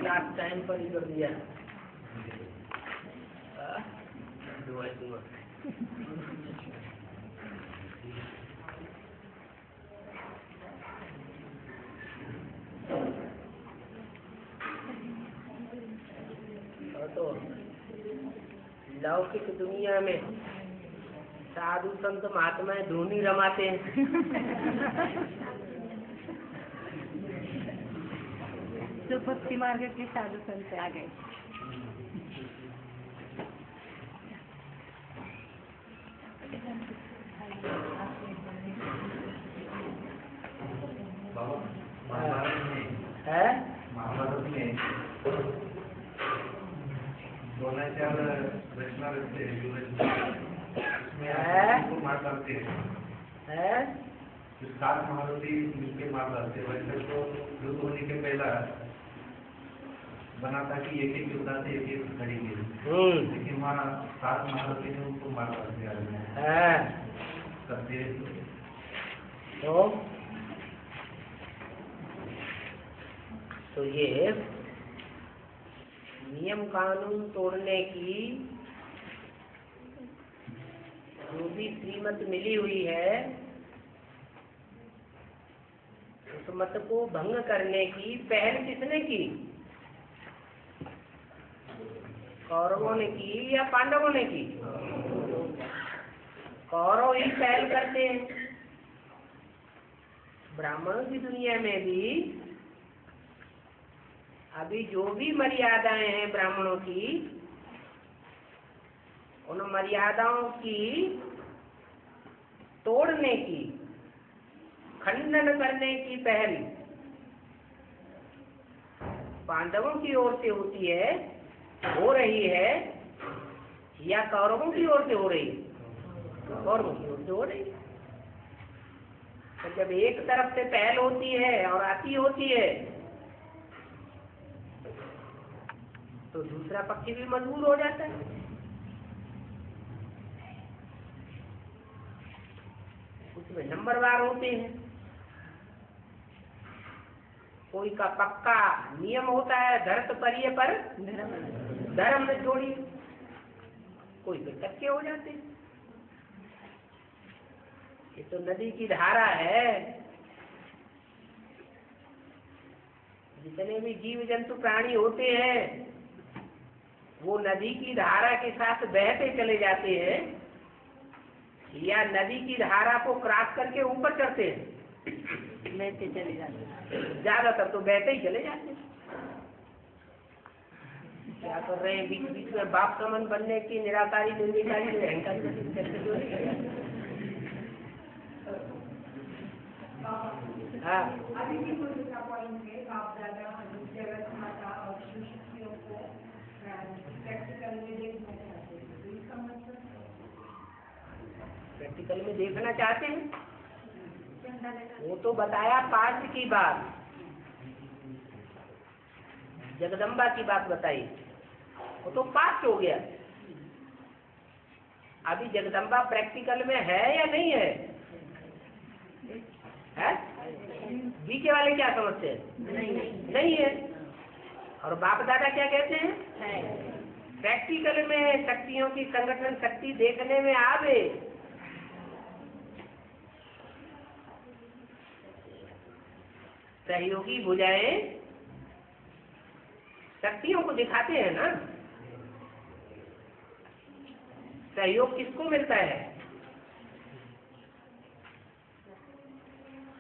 Last time पर ही कर दिया। तो लौकिक दुनिया में साधु संत महात्माएं धोनी रमाते हैं। जो भक्ति मार्ग के साधु संत आ गए। महाभारत में द्रोणाचार्य रचना रचते हैं, उसमें मार डालते हैं। सात महारथी मिलकर मार डालते हैं। वैसे तो युद्ध होने के पहला बना था कि एक एक योद्धा से एक एक खड़ेंगे, लेकिन वहाँ सात महारथी ने उनको मार डाल दिया करते। तो ये नियम कानून तोड़ने की जो भी श्रीमत मिली हुई है, उस मत को भंग करने की पहल किसने की? कौरवों ने की या पांडवों ने की? कौरव ही पहल करते हैं। ब्राह्मणों की दुनिया में भी अभी जो भी मर्यादाएं हैं ब्राह्मणों की, उन मर्यादाओं की तोड़ने की, खंडन करने की पहल पांडवों की ओर से होती है, हो रही है, या कौरवों की ओर से हो रही है? कौरवों की ओर से हो रही है। तो जब एक तरफ से पहल होती है और आती होती है, तो दूसरा पक्ष भी मजबूर हो जाता है। उसमें नंबरवार होते हैं। कोई का पक्का नियम होता है, धरत परिये पर धर्म न छोड़ी। कोई पे टक्के हो जाते हैं। ये तो नदी की धारा है। जितने भी जीव जंतु प्राणी होते हैं, वो नदी की धारा के साथ बहते चले जाते हैं, या नदी की धारा को क्रॉस करके ऊपर चढ़ते हैं? बहते चले जाते हैं। ज्यादातर तो बहते ही चले जाते हैं। क्या कर रहे हैं? बीच बीच में बाप का मन बनने की निराकारी निर्विकारी अहंकारी। हाँ, प्रैक्टिकल में देखना चाहते हैं। वो तो बताया पास्ट की बात, जगदम्बा की बात बताई, वो तो पास्ट हो गया। अभी जगदम्बा प्रैक्टिकल में है या नहीं है? है? बीके वाले क्या समझते हैं? नहीं है। और बाप दादा क्या कहते हैं? प्रैक्टिकल में शक्तियों की संगठन शक्ति देखने में आवे। सहयोगी भुजाएं शक्तियों को दिखाते हैं ना। सहयोग किसको मिलता है?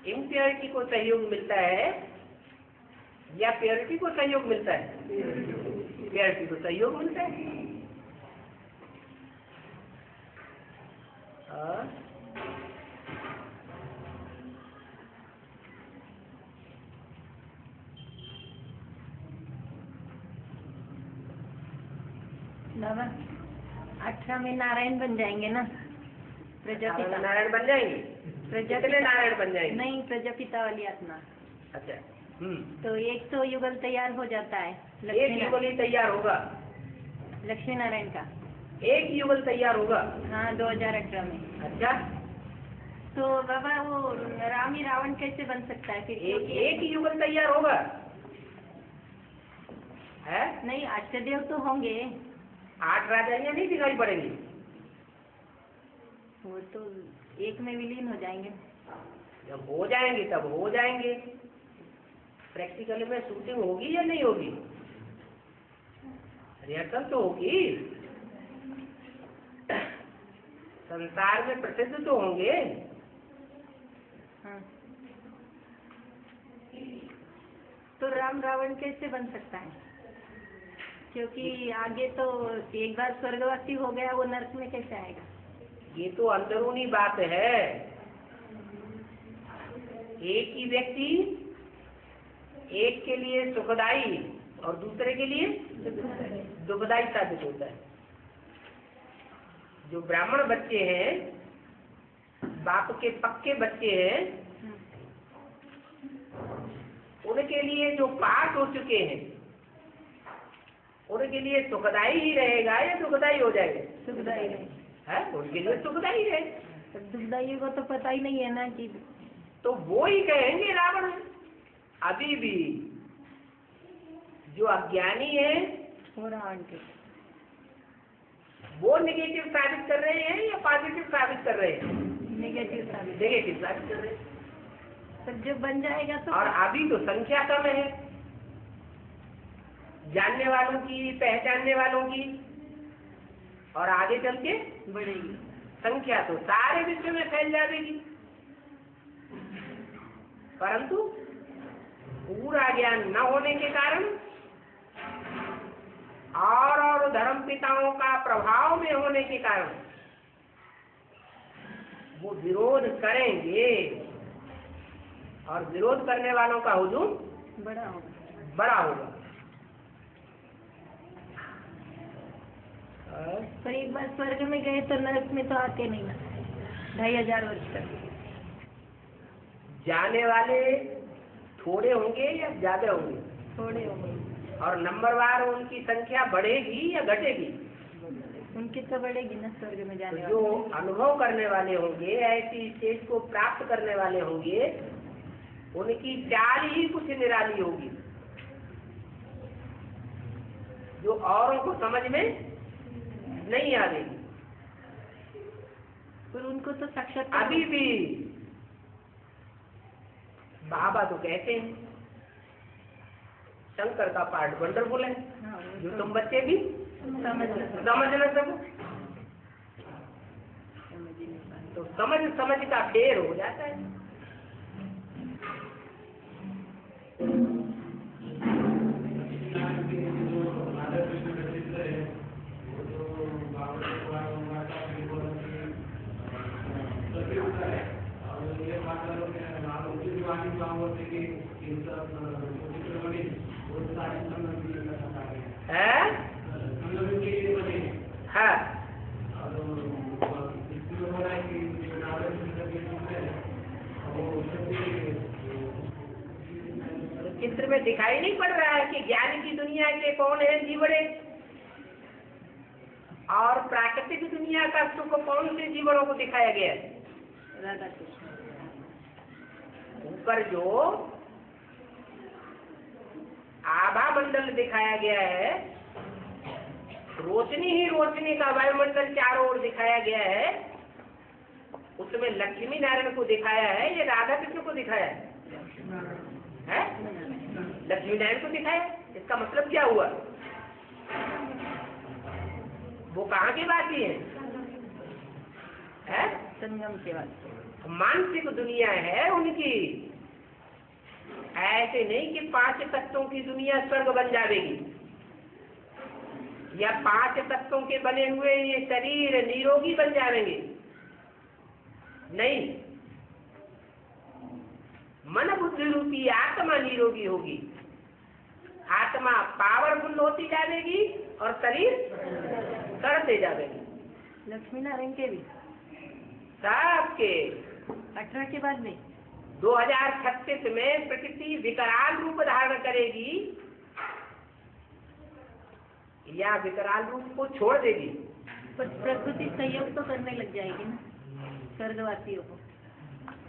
इम्प्योरिटी को सहयोग मिलता है या प्योरिटी को सहयोग मिलता है? प्योरिटी को सहयोग मिलता है। बाबा 18 में नारायण बन जाएंगे ना? प्रजापिता नारायण बन जाएंगे? कितने नारायण बन जाएंगे? नहीं, प्रजापिता वाली आत्मा। अच्छा। तो एक तो युगल तैयार हो जाता है। एक युगल ही तैयार होगा? लक्ष्मी नारायण का एक युगल तैयार होगा? हाँ, 2018 में। अच्छा। तो बाबा वो राम ही रावण कैसे बन सकता है फिर? एक युगल तैयार होगा? नहीं, अष्टदेव तो होंगे। 8 राजाइयाँ नहीं दिखाई पड़ेंगी। वो तो एक में विलीन हो जाएंगे। जब हो जाएंगे तब हो जाएंगे। प्रैक्टिकल में शूटिंग होगी या नहीं होगी? रिहर्सल तो होगी। संसार में प्रसिद्ध तो होंगे। हाँ। तो राम रावण कैसे बन सकता है? क्योंकि आगे तो एक बार स्वर्गवासी हो गया, वो नरक में कैसे आएगा? ये तो अंदरूनी बात है। एक ही व्यक्ति एक के लिए सुखदाई और दूसरे के लिए दुखदाई साबित होता है। जो ब्राह्मण बच्चे हैं, बाप के पक्के बच्चे हैं, उनके लिए जो पास हो चुके हैं, उनके लिए सुखदाई ही रहेगा या दुखदाई हो जाएगा? सुखदाई नहीं है, उनके लिए सुखदाई है। तो दुखदाई को तो पता ही नहीं है ना कि। तो वो ही कहेंगे रावण। अभी भी जो अज्ञानी है वो रावण के, वो निगेटिव साबित कर रहे हैं या पॉजिटिव साबित कर रहे हैं? नेगेटिव साबित। नेगेटिव साबित कर रहे हैं। तो जब बन जाएगा तो। और अभी तो संख्या कम है, जानने वालों की, पहचानने वालों की, और आगे चल के बढ़ेगी संख्या तो सारे विश्व में फैल जाएगी। परंतु पूरा ज्ञान न होने के कारण और धर्म पिताओं का प्रभाव में होने के कारण वो विरोध करेंगे, और विरोध करने वालों का हुजूम बड़ा होगा। पर एक बार स्वर्ग में गए तो नरक में तो आते नहीं ना 2500 वर्ष तक। जाने वाले थोड़े होंगे या ज्यादा होंगे? थोड़े होंगे। और नंबरवार उनकी संख्या बढ़ेगी या घटेगी? उनकी तो बढ़ेगी ना स्वर्ग में जाने तो जो अनुभव करने वाले होंगे, ऐसी स्टेज को प्राप्त करने वाले होंगे, उनकी चाल ही कुछ निराली होगी जो औरों को समझ में नहीं आएगी। पर उनको तो साक्षात अभी भी बाबा तो कहते हैं शंकर का पार्ट वंडरफुल है। हाँ, जो तुम बच्चे भी समझ न सको, तो समझ का ढेर हो जाता है। चित्र में दिखाई नहीं पड़ रहा है कि ज्ञान की दुनिया के कौन है जीवड़े, और प्राकृतिक दुनिया का सुख कौन से जीवनों को दिखाया गया है? राधा कृष्ण। ऊपर जो आभा मंडल दिखाया गया है, रोशनी ही रोशनी का वायुमंडल चारों ओर दिखाया गया है, उसमें लक्ष्मी नारायण को दिखाया है या राधा कृष्ण को दिखाया है? लक्ष्मी नारायण को दिखाया। इसका मतलब क्या हुआ? वो कहाँ के वासी है? संगम के वासी। मानसिक दुनिया है उनकी। ऐसे नहीं कि 5 तत्वों की दुनिया स्वर्ग बन जाएगी, या 5 तत्वों के बने हुए ये शरीर निरोगी बन जाएंगे। नहीं, मन बुद्धि रूपी आत्मा निरोगी होगी। आत्मा पावरफुल होती जाएगी और शरीर करते जाएगी। लक्ष्मी नारायण के भी सबके 18 के बाद में 2036 में प्रकृति विकराल रूप धारण करेगी या विकराल रूप को छोड़ देगी। पर प्रकृति सहयोग तो करने लग जाएगी ना स्वर्गवासियों को।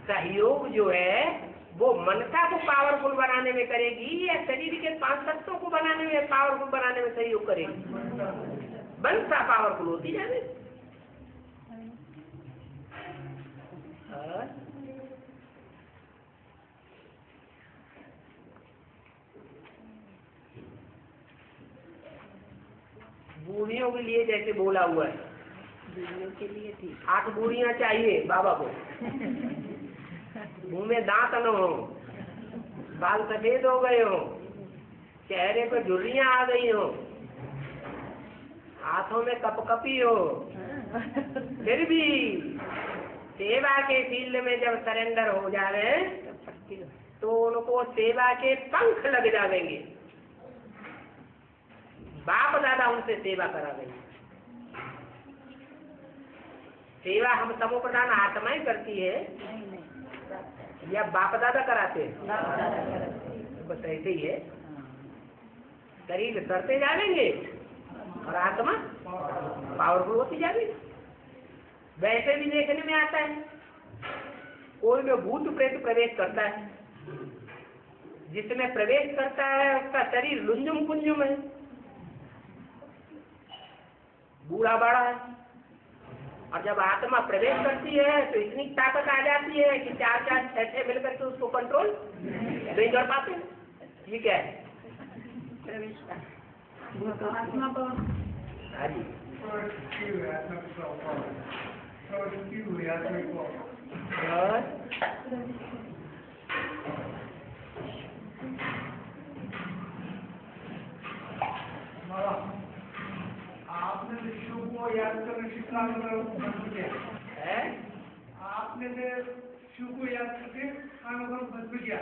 सहयोग जो है वो मनसा को पावरफुल बनाने में करेगी या शरीर के 5 तत्वों को बनाने में, पावरफुल बनाने में सहयोग करेगी? मनसा पावरफुल होती जाए। बूढ़ियों के लिए जैसे बोला हुआ है, बूढ़ियों के लिए ठीक। 8 बूढ़ियां चाहिए बाबा को। मुंह में दांत न हो, बाल सफेद हो गए हो, चेहरे पर झुर्रियां आ गई हो, हाथों में कपकपी हो, फिर भी सेवा के फील्ड में जब सरेंडर हो जावे तो उनको सेवा के पंख लग जाएंगे। बाप दादा उनसे सेवा करावेंगे। सेवा हम तमो प्रधान आत्माएं करती है या बाप दादा कराते हैं? बस ऐसे ही है, शरीर करते जाएंगे और आत्मा पावरफुल होती जाएगी। वैसे भी देखने में आता है, कोई में भूत प्रेत प्रवेश करता है, जिसमें प्रवेश करता है उसका शरीर लुंजुम कुंजुम है, बूढ़ा बड़ा है, और जब आत्मा प्रवेश करती है तो इतनी ताकत आ जाती है कि 4-4 6-6 मिलकर के उसको कंट्रोल नहीं कर पाते। ये क्या है? प्रवेश आत्मा को हाँ जी, आपने शिव को याद करने कितना बंद किया है? आपने शिव को याद करके कारोबार बंद किया,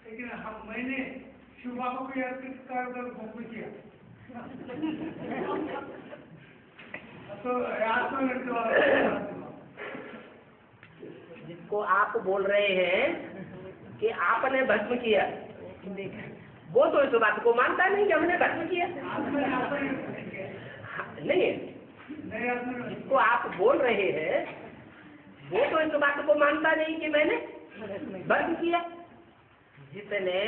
लेकिन मैंने शिव बाबा को याद करके कारोबार बंद किया। तो जिसको आप बोल रहे हैं कि आपने भस्म किया, वो तो इस बात को मानता नहीं कि हमने भस्म किया। नहीं है, जिसको आप बोल रहे हैं वो तो इस बात को मानता नहीं कि मैंने भस्म किया। जिसने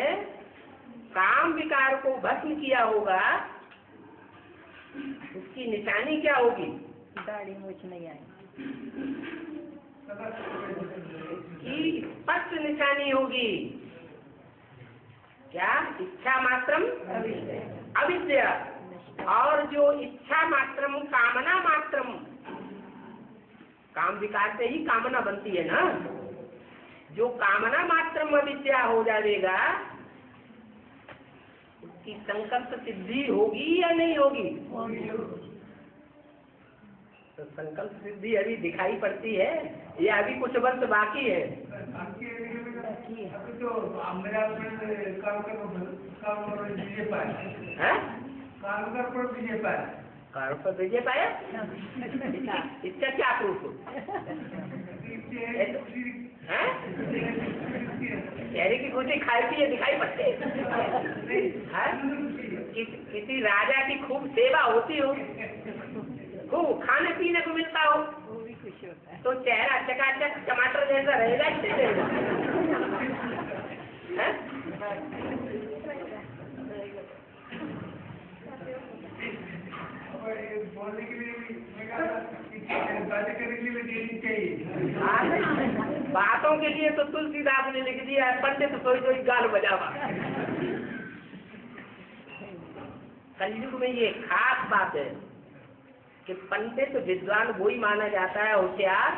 काम विकार को भस्म किया होगा उसकी निशानी क्या होगी? दाढ़ी मूछ नहीं आई, की स्पष्ट निशानी होगी क्या? इच्छा मात्रम अविद्या। और जो इच्छा मात्रम कामना मात्रम, काम विकार से ही कामना बनती है ना, जो कामना मात्रम अविद्या हो जाएगा उसकी संकल्प सिद्धि होगी या नहीं होगी? तो संकल्प सिद्धि अभी दिखाई पड़ती है या अभी कुछ वर्ष बाकी है? तो कारोबार पर विजय पाया, कारों पर विजय पाया। इसका क्या प्रूफ है? चेहरे की खुशी खाई पी दिखाई पड़ती है? किसी राजा की खूब सेवा होती हो, खूब खाने पीने को मिलता हो, वो भी खुश होता है। तो चेहरा चकाचक टमाटर जैसा रहेगा कि नहीं रहेगा? बोलने के लिए बातें करने के लिए देनी चाहिए। बातों के लिए तो तुलसीदास ने लिख दिया है, पंडित सोई सोई गाल बजावा। कलयुग में ये खास बात है कि पंडित विद्वान वही माना जाता है होशियार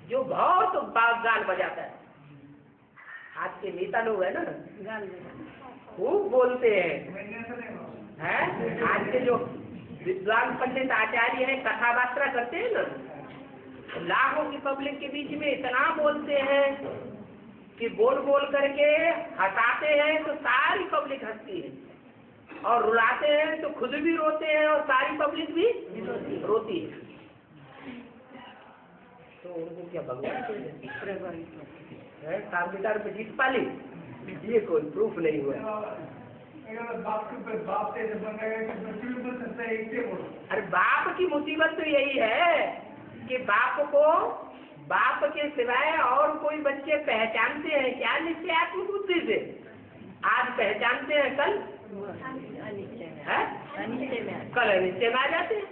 जो बहुत गाल बजाता है। आज के नेता लोग है ना, खूब बोलते हैं। आज के जो विद्वान पंडित आचार्य हैं, कथा बात्रा करते हैं ना, लाखों की पब्लिक के बीच में इतना बोलते हैं कि बोल बोल करके हंसाते हैं तो सारी पब्लिक हंसती है, और रुलाते हैं तो खुद भी रोते हैं और सारी पब्लिक भी रोती है। तो उनको क्या भगवान सामनेदार पे जीत पाली? ये कोई प्रूफ नहीं हुआ। अरे बाप की मुसीबत तो यही है कि बाप को बाप के सिवाय और कोई बच्चे पहचानते हैं क्या निश्चयात्मक बुद्धि से? आज पहचानते हैं, कल अनिश्चय में, है, अनिश्चय में, कल अनिश्चय में आ जाते हैं।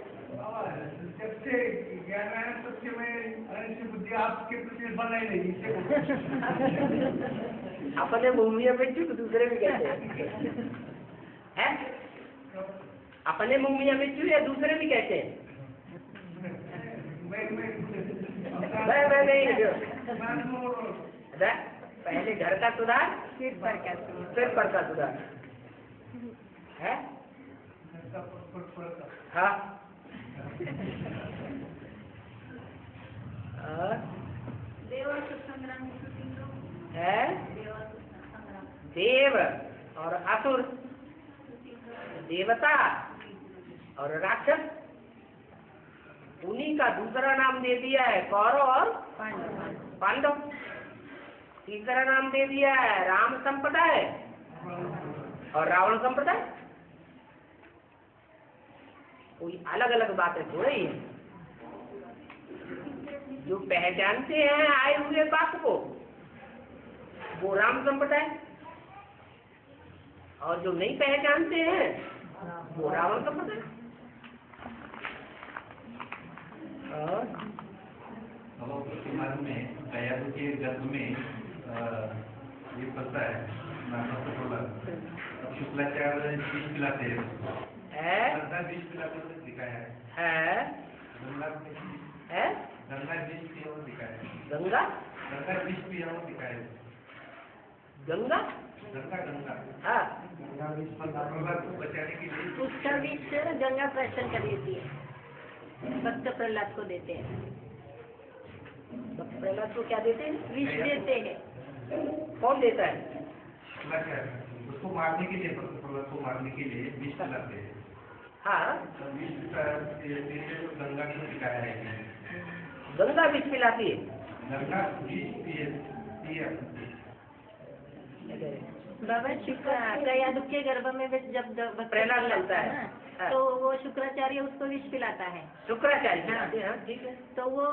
जब से ज्ञान आया तब से मैं अनिश्चय बुद्धि आपके प्रति बनाई नहीं, अपने मुंह में चुप दूसरे भी कहते हैं, अपने मुंह में चुप या दूसरे भी कहते हैं। मैं नहीं, पहले घर का सुधार, फिर पर का सुधार है। हाँ, है देव और असुर, देवता और राक्षस, उन्हीं का दूसरा नाम दे दिया है कौरव और पांडव। तीसरा नाम दे दिया है राम संप्रदाय और रावण संप्रदाय। कोई अलग अलग बातें हो रही है। जो पहचानते हैं आए हुए बाप को वो राम संप्रदाय, और जो नहीं पहचानते हैं वो रावण संप्रदाय। और में दयालु के गर्भ में ये पता है शुक्लाचार्य विष पिलाते हैं, विष पिलाते दिखाया है, गंगा विष पिया हुआ दिखाया है, गंगा विष पिया हुआ दिखाया है, गंगा हाँ, गंगा विष प्रहलाद को बचाने के लिए उसका विष गंगा प्रश्न कर देती है, भक्त प्रहलाद को देते हैं। प्रहलाद को क्या देते हैं? विष देते हैं। कौन देता है? उसको मारने के लिए, प्रहलाद को मारने के लिए विष पिलाते हैं। हाँ, गंगा को दिखाया है, गंगा विष पिलाती है। गंगा विष पिया बाबा कयादु के गर्भ में जब प्रहलाद लगता है ना, तो वो शुक्राचार्य उसको विष पिलाता है। शुक्राचार्य, हाँ ठीक है। तो वो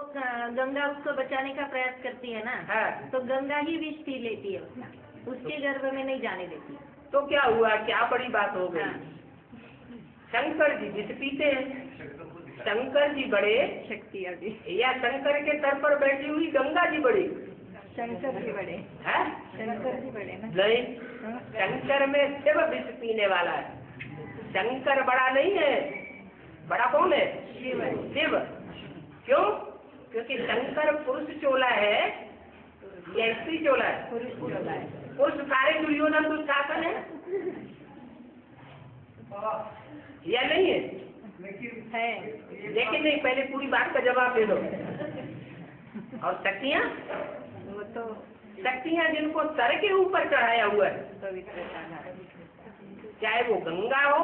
गंगा उसको बचाने का प्रयास करती है ना, हाँ। तो गंगा ही विष पी लेती है उसका, उसके गर्भ में नहीं जाने देती। तो क्या हुआ, क्या बड़ी बात हो गई? हाँ। शंकर जी विष पीते हैं, शंकर जी बड़े शक्ति अभी, या शंकर के सर पर बैठी हुई गंगा जी बड़ी? शंकर जी बड़े है, शंकर जी बड़े ना। नहीं, शंकर में शिव विष पीने वाला है, शंकर बड़ा नहीं है। बड़ा कौन है? शिव। क्यों? क्योंकि शंकर पुरुष चोला है या स्त्री चोला है? पुरुष चोला है। पुरुष सारे दुर्योधन दुशासन है या नहीं है? लेकिन नहीं, पहले पूरी बात का जवाब दे दो। और शक्तियाँ, वो तो शक्तियाँ जिनको सर के ऊपर चढ़ाया हुआ है, चाहे वो गंगा हो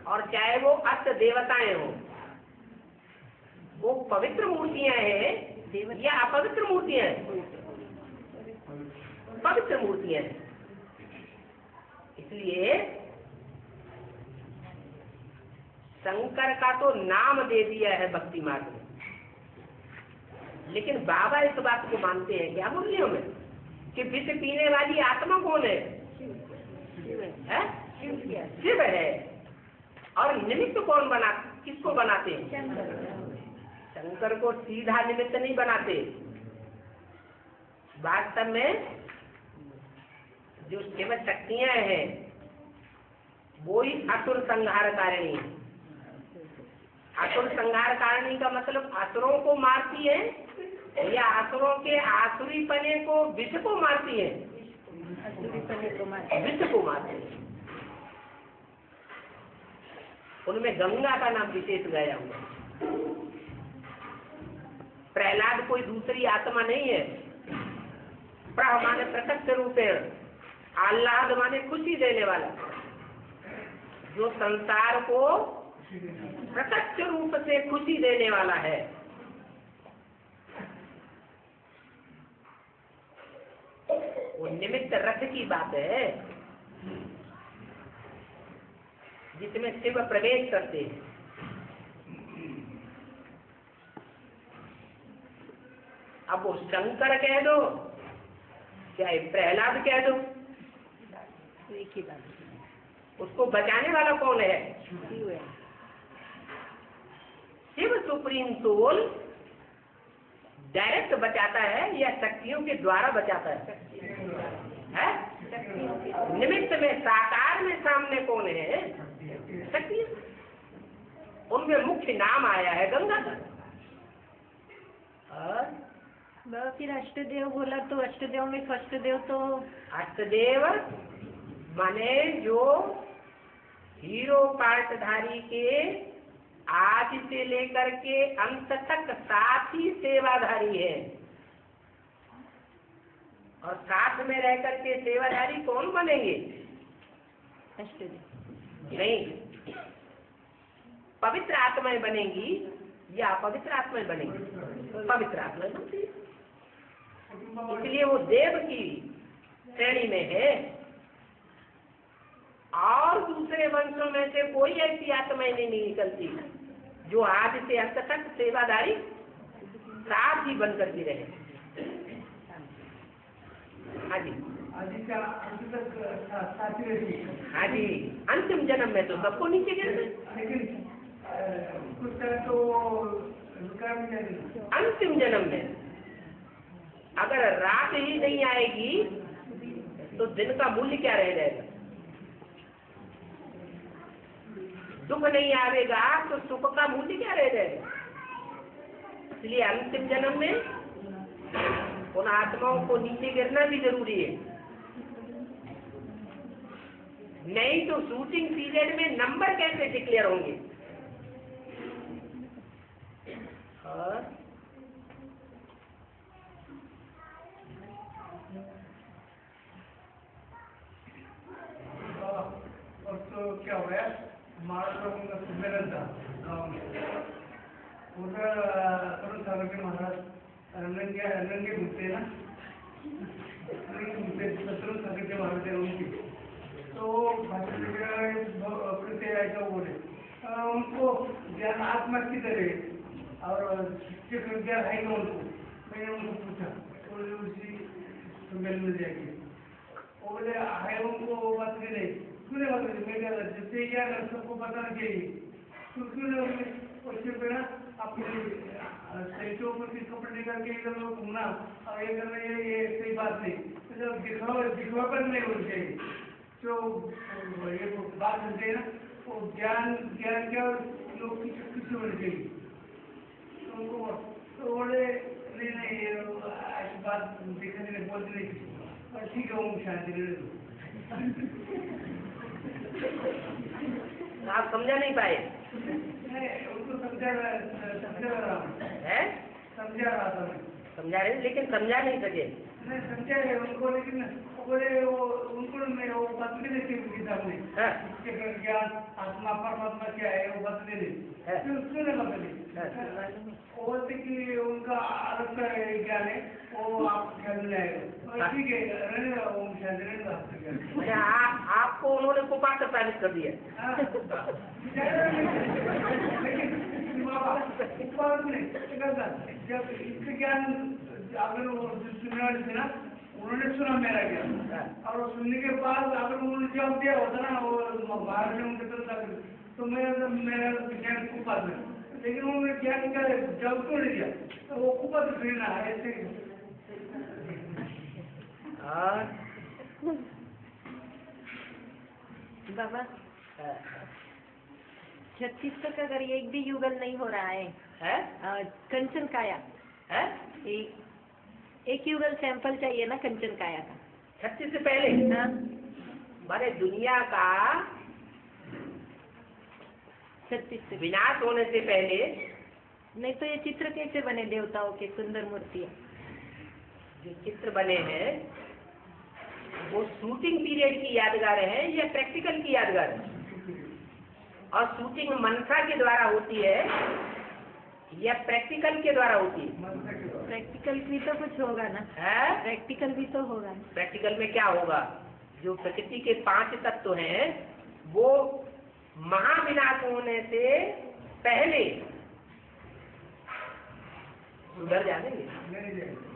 और चाहे वो अष्ट देवताएं हो, वो पवित्र मूर्तियां हैं या अपवित्र मूर्तियां हैं? पवित्र मूर्तियां हैं। इसलिए शंकर का तो नाम दे दिया है भक्ति मार्ग में, लेकिन बाबा इस बात को मानते हैं क्या मुरलियों में कि विष पीने वाली आत्मा कौन है? शिव है। और निमित्त कौन किसको बनाते हैं? शंकर को सीधा निमित्त नहीं बनाते। वास्तव में जो शिव शक्तियां हैं वो ही असुर संहार कारिणी है। असुर संहार कारिणी का मतलब असुरों को मारती है या असुरों के आसुरी पने को विष को मारती है? विष को मारती है। उनमें गंगा का नाम विशेष गया हुआ। प्रहलाद कोई दूसरी आत्मा नहीं है। प्रह माने प्रत्यक्ष रूप है, आह्लाद माने खुशी देने वाला, जो संसार को प्रत्यक्ष रूप से खुशी देने वाला है। वो निमित्त रथ की बात है जिसमें शिव प्रवेश करते हैं। अब वो शंकर कह दो चाहे प्रहलाद कह दो, तो एक ही बात उसको बचाने वाला कौन है? शिव है। शिव सुप्रीम सोल डायरेक्ट बचाता है या शक्तियों के द्वारा बचाता है? निमित्त में साकार में सामने कौन है? शक्ति। उनमें मुख्य नाम आया है गंगाधर। और बाबा फिर अष्टदेव बोला तो अष्टदेव में फर्स्ट देव तो अष्टदेव माने जो हीरो पार्टधारी के आदि से लेकर के अंत तक साथी सेवाधारी है। और साथ में रह करके सेवाधारी कौन बनेंगे? अष्टदेव नहीं, पवित्र आत्माएं बनेंगी या अपवित्र आत्माएं बनेंगी? पवित्र आत्माएं बनती है। इसलिए वो देव की श्रेणी में है। और दूसरे वंशों में से कोई ऐसी आत्माएं नहीं निकलती जो आदि से अंत तक सेवादारी साथ ही बन करके रहे। हाँ जी, हाँ जी, अंतिम जन्म में तो सबको नीचे गिरना। अंतिम जन्म में अगर रात ही नहीं आएगी तो दिन का मूल्य क्या रह जाएगा? दुख नहीं आएगा तो सुख का मूल्य क्या रह जाएगा? इसलिए अंतिम जन्म में उन आत्माओं को नीचे गिरना भी जरूरी है। नहीं तो शूटिंग पीरियड में नंबर कैसे डिक्लेयर होंगे? और तो क्या हो गया, हमारा लोगों का सम्मेलन था गाँव में। उधर तरुण सागर के महाराज नंगे घूमते ना, तरुण सागर के महाराज है उनकी। तो भाषण अपने से ऐसा बोले उनको ज्ञान आत्मा की तरह और ज्ञान है ना उनको। मैंने उनको पूछा तो उसी सम्मेलन में जाएगी वो बोले है उनको बात भी नहीं। क्यों बात मैं जिससे क्या सबको बताना चाहिए तो क्यों उसके पे ना अपने सही के ऊपर कपड़े निकाल के इधर लोग घूमना और ये करना ये सही बात नहीं। तो जब दिखवा पर नहीं होनी चाहिए जो ये बात होती है ना वो ज्ञान क्या लोग की शक्ति से होनी चाहिए। तो उनको तो बोले नहीं ऐसी बात देखने नहीं बोलते नहीं। ठीक है ओम शांति ले लो। आप समझा नहीं पाए? उनको समझा रहा था मैं। समझा रहे लेकिन समझा नहीं सके। नहीं समझा है उनको लेकिन बोले वो उनको मैं वो बात नहीं देती किताब में इसके ज्ञान आत्मा परमात्मा क्या है वो बात नहीं देती उसमें नहीं बदली। वो बोलते कि उनका अलग का ज्ञान है वो आप ख्याल में आएगा। ठीक है रहने ओम शांति रहने। आपको उन्होंने कुपात्र साबित कर दिया। जब इसके ज्ञान अगर सुनने वाले थे ना उन्होंने सुना मेरा ज्ञान और वो सुनने के बाद अगर उन्होंने जवाब दिया होता ना वो बाहर में उनके तो मेरा ज्ञान कुपात्र। लेकिन उन्होंने ज्ञान का जवाब क्यों नहीं दिया तो वो कुपात्र फिर ना ऐसे। बाबा 36 तक अगर एक भी युगल नहीं हो रहा है कंचन काया है? एक युगल सैंपल चाहिए ना कंचन काया का 36 से पहले। हाँ माने दुनिया का 36 से विनाश होने से पहले। नहीं तो ये चित्र कैसे बने देवताओं के सुंदर मूर्तियाँ? जो चित्र बने हैं वो शूटिंग पीरियड की यादगार है या प्रैक्टिकल की यादगार है? और शूटिंग मनसा के द्वारा होती है या प्रैक्टिकल के द्वारा होती है? प्रैक्टिकल भी तो कुछ होगा ना। प्रैक्टिकल भी तो होगा। प्रैक्टिकल में क्या होगा? जो प्रकृति के 5 तत्व हैं वो महाविनाश होने से पहले सुधर जाएंगे। नहीं जाएंगे।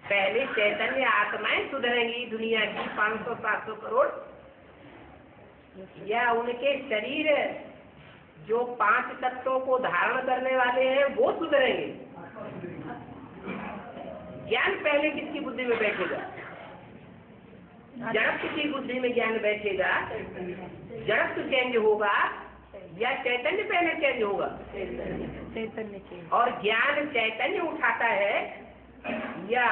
पहले चैतन्य आत्माएं सुधरेंगी दुनिया की 500-700 करोड़, या उनके शरीर जो 5 तत्वों को धारण करने वाले हैं वो सुधरेंगे। ज्ञान पहले किसकी बुद्धि में बैठेगा? जड़त्व की बुद्धि में ज्ञान बैठेगा, जड़त्व चेंज होगा या चैतन्य पहले चेंज होगा? चैतन्य चेंज। और ज्ञान चैतन्य उठाता है या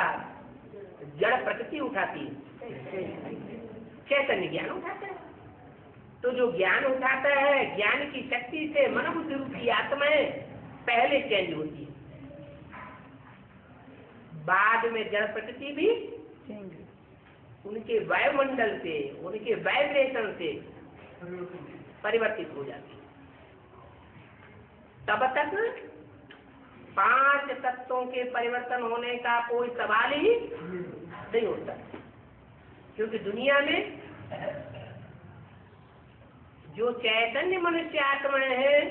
जड़ प्रकृति उठाती है? चैतन्य ज्ञान उठाता है। तो जो ज्ञान उठाता है, ज्ञान की शक्ति से मन बुद्धि रूपी आत्माएं पहले चेंज होती है, बाद में जड़ प्रकृति भी उनके वायुमंडल से, उनके वाइब्रेशन से परिवर्तित हो जाती है। तब तक 5 तत्वों के परिवर्तन होने का कोई सवाल ही नहीं होता, क्योंकि दुनिया में जो चैतन्य मनुष्य आत्माएं हैं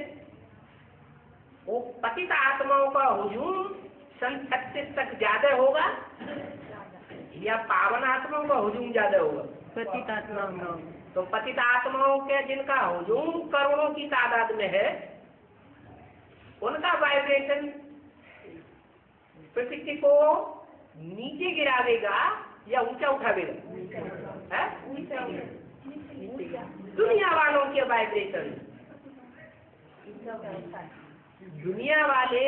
वो पतित आत्माओं का हुजूम सन 36 तक ज्यादा होगा या पावन आत्माओं का हुजूम ज्यादा होगा? पतित आत्माओं। तो पतित आत्माओं के जिनका हुजूम करोड़ों की तादाद में है, उनका वाइब्रेशन प्रकृति को नीचे गिरावेगा या ऊंचा उठावेगा? दुनिया वालों के वाइब्रेशन, दुनिया वाले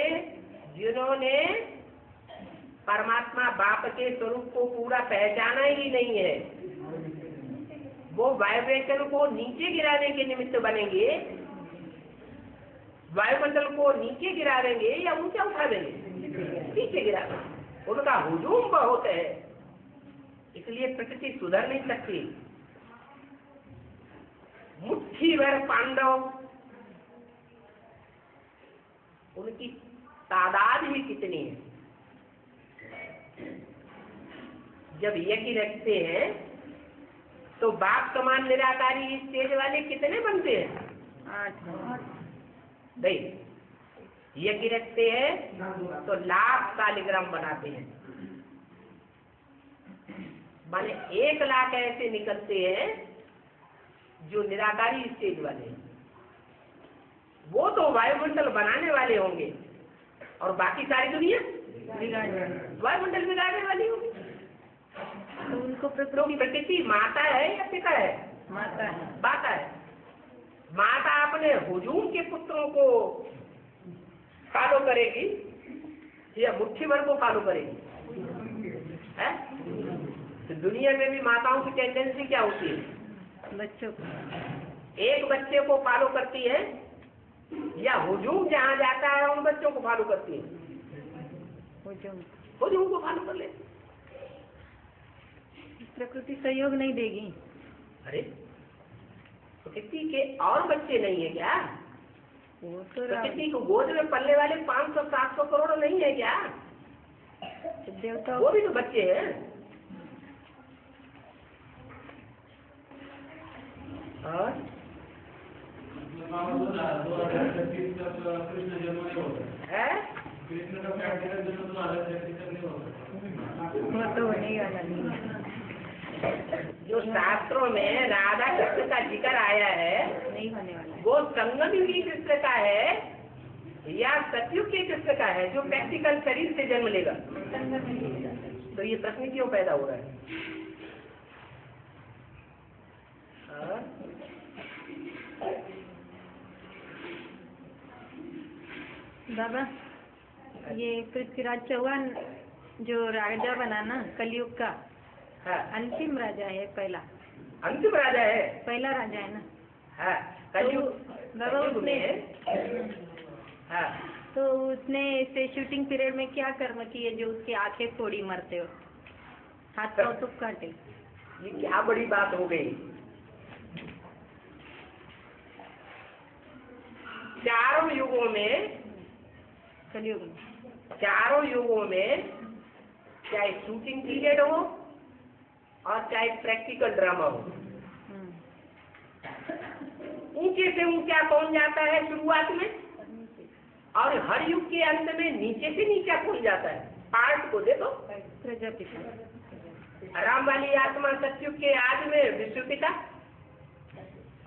जिन्होंने परमात्मा बाप के स्वरूप को पूरा पहचाना ही नहीं है, वो वाइब्रेशन को नीचे गिराने के निमित्त बनेंगे, वायुमंडल को नीचे गिरा देंगे या ऊंचा उठा देंगे? नीचे गिरा देंगे। उनका हुजूम बहुत है, इसलिए प्रकृति सुधर नहीं सकती। मुट्ठी भर पांडव, उनकी तादाद ही कितनी है? जब यज्ञ रखते हैं तो बाप समान निराकारी स्टेज वाले कितने बनते हैं? 8। नहीं, यज्ञ रखते हैं तो लाख शालिग्राम बनाते हैं, माने 1 लाख ऐसे निकलते हैं जो निराकारी स्टेज वाले हैं। वो तो वायुमंडल बनाने वाले होंगे और बाकी सारी दुनिया वायुमंडल बिगाड़ने वाली होगी। तो उनको प्रकृति माता है या पिता है? माता है। माता है। माता अपने हुजूम के पुत्रों को फॉलो करेगी या मुट्ठी भर को फॉलो करेगी? है? तो दुनिया में भी माताओं की टेंडेंसी क्या होती है? बच्चों को, एक बच्चे को फॉलो करती है या हुजूम जहाँ जाता है उन बच्चों को फॉलो करती है? हुजूम को फॉलो कर लेती। प्रकृति सहयोग नहीं देगी। अरे प्रकृति के और बच्चे नहीं है क्या? वो तो प्रकृति को गोद में पलने वाले 500-700 करोड़ नहीं है क्या? देवता वो भी तो बच्चे हैं। और कृष्ण जन्म नहीं होता है? कृष्ण का प्रैक्टिकल जन्म 2033 तक नहीं होता। वो तो होने वाला नहीं। जो शास्त्रों में राधा कृष्ण का जिक्र आया है नहीं होने वाला। वो संगम युगी कृष्ण का है या सतयुग के कृष्ण का है जो प्रैक्टिकल शरीर से जन्म लेगा? तो ये प्रश्न क्यों पैदा हो रहा है? बाबा, ये पृथ्वीराज चौहान जो राजा बना ना कलयुग का, हाँ। अंतिम राजा है, पहला अंतिम राजा है, पहला राजा है ना? हाँ। कलयुग बाबा उसने हाँ। तो उसने ऐसे शूटिंग पीरियड में क्या कर्म किए जो उसकी आंखें फोड़ी मरते हो, हाथ पांव तो काटे? ये क्या बड़ी बात हो गई। चारों युगों में, कलयुग में, चारों युगों में चाहे शूटिंग पीरियड हो और चाहे प्रैक्टिकल ड्रामा हो, ऊंचे से ऊंचा कौन जाता है शुरुआत में? और हर युग के अंत में नीचे से नीचा कौन जाता है? पार्ट को देखो, प्रजापिता। राम वाली आत्मा सतयुग के आदि में विश्व पिता,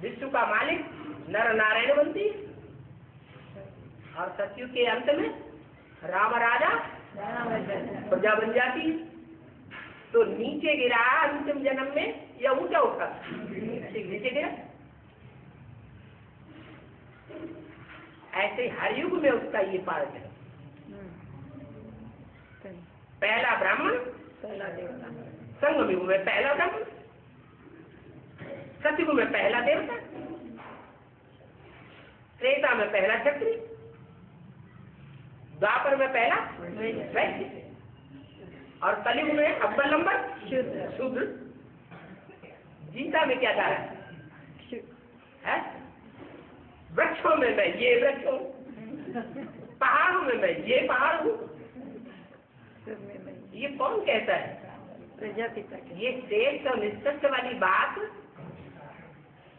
विश्व का मालिक नर नारायण बनती है, और सतयुग के अंत में राम राजा प्रजा बन जाती है। तो नीचे गिरा अंतिम जन्म में या ऊंचा उठा? नीचे गिरा। ऐसे हर युग में उसका ये पार्ट है। पहला ब्राह्मण, पहला देवता, संगम युग में पहला ब्राह्मण, सतयुग में पहला देवता, त्रेता में पहला क्षत्रिय, द्वापर में पहला वैश्य, और कलयुग में अव्वल नंबर शूद्र। गीता में क्या कहा है? वृक्षों में मैं ये वृक्ष हूँ, पहाड़ों में मैं ये पहाड़ हूँ। ये कौन कहता है? प्रजापिता। ये श्रेष्ठ और निष्कर्ष वाली बात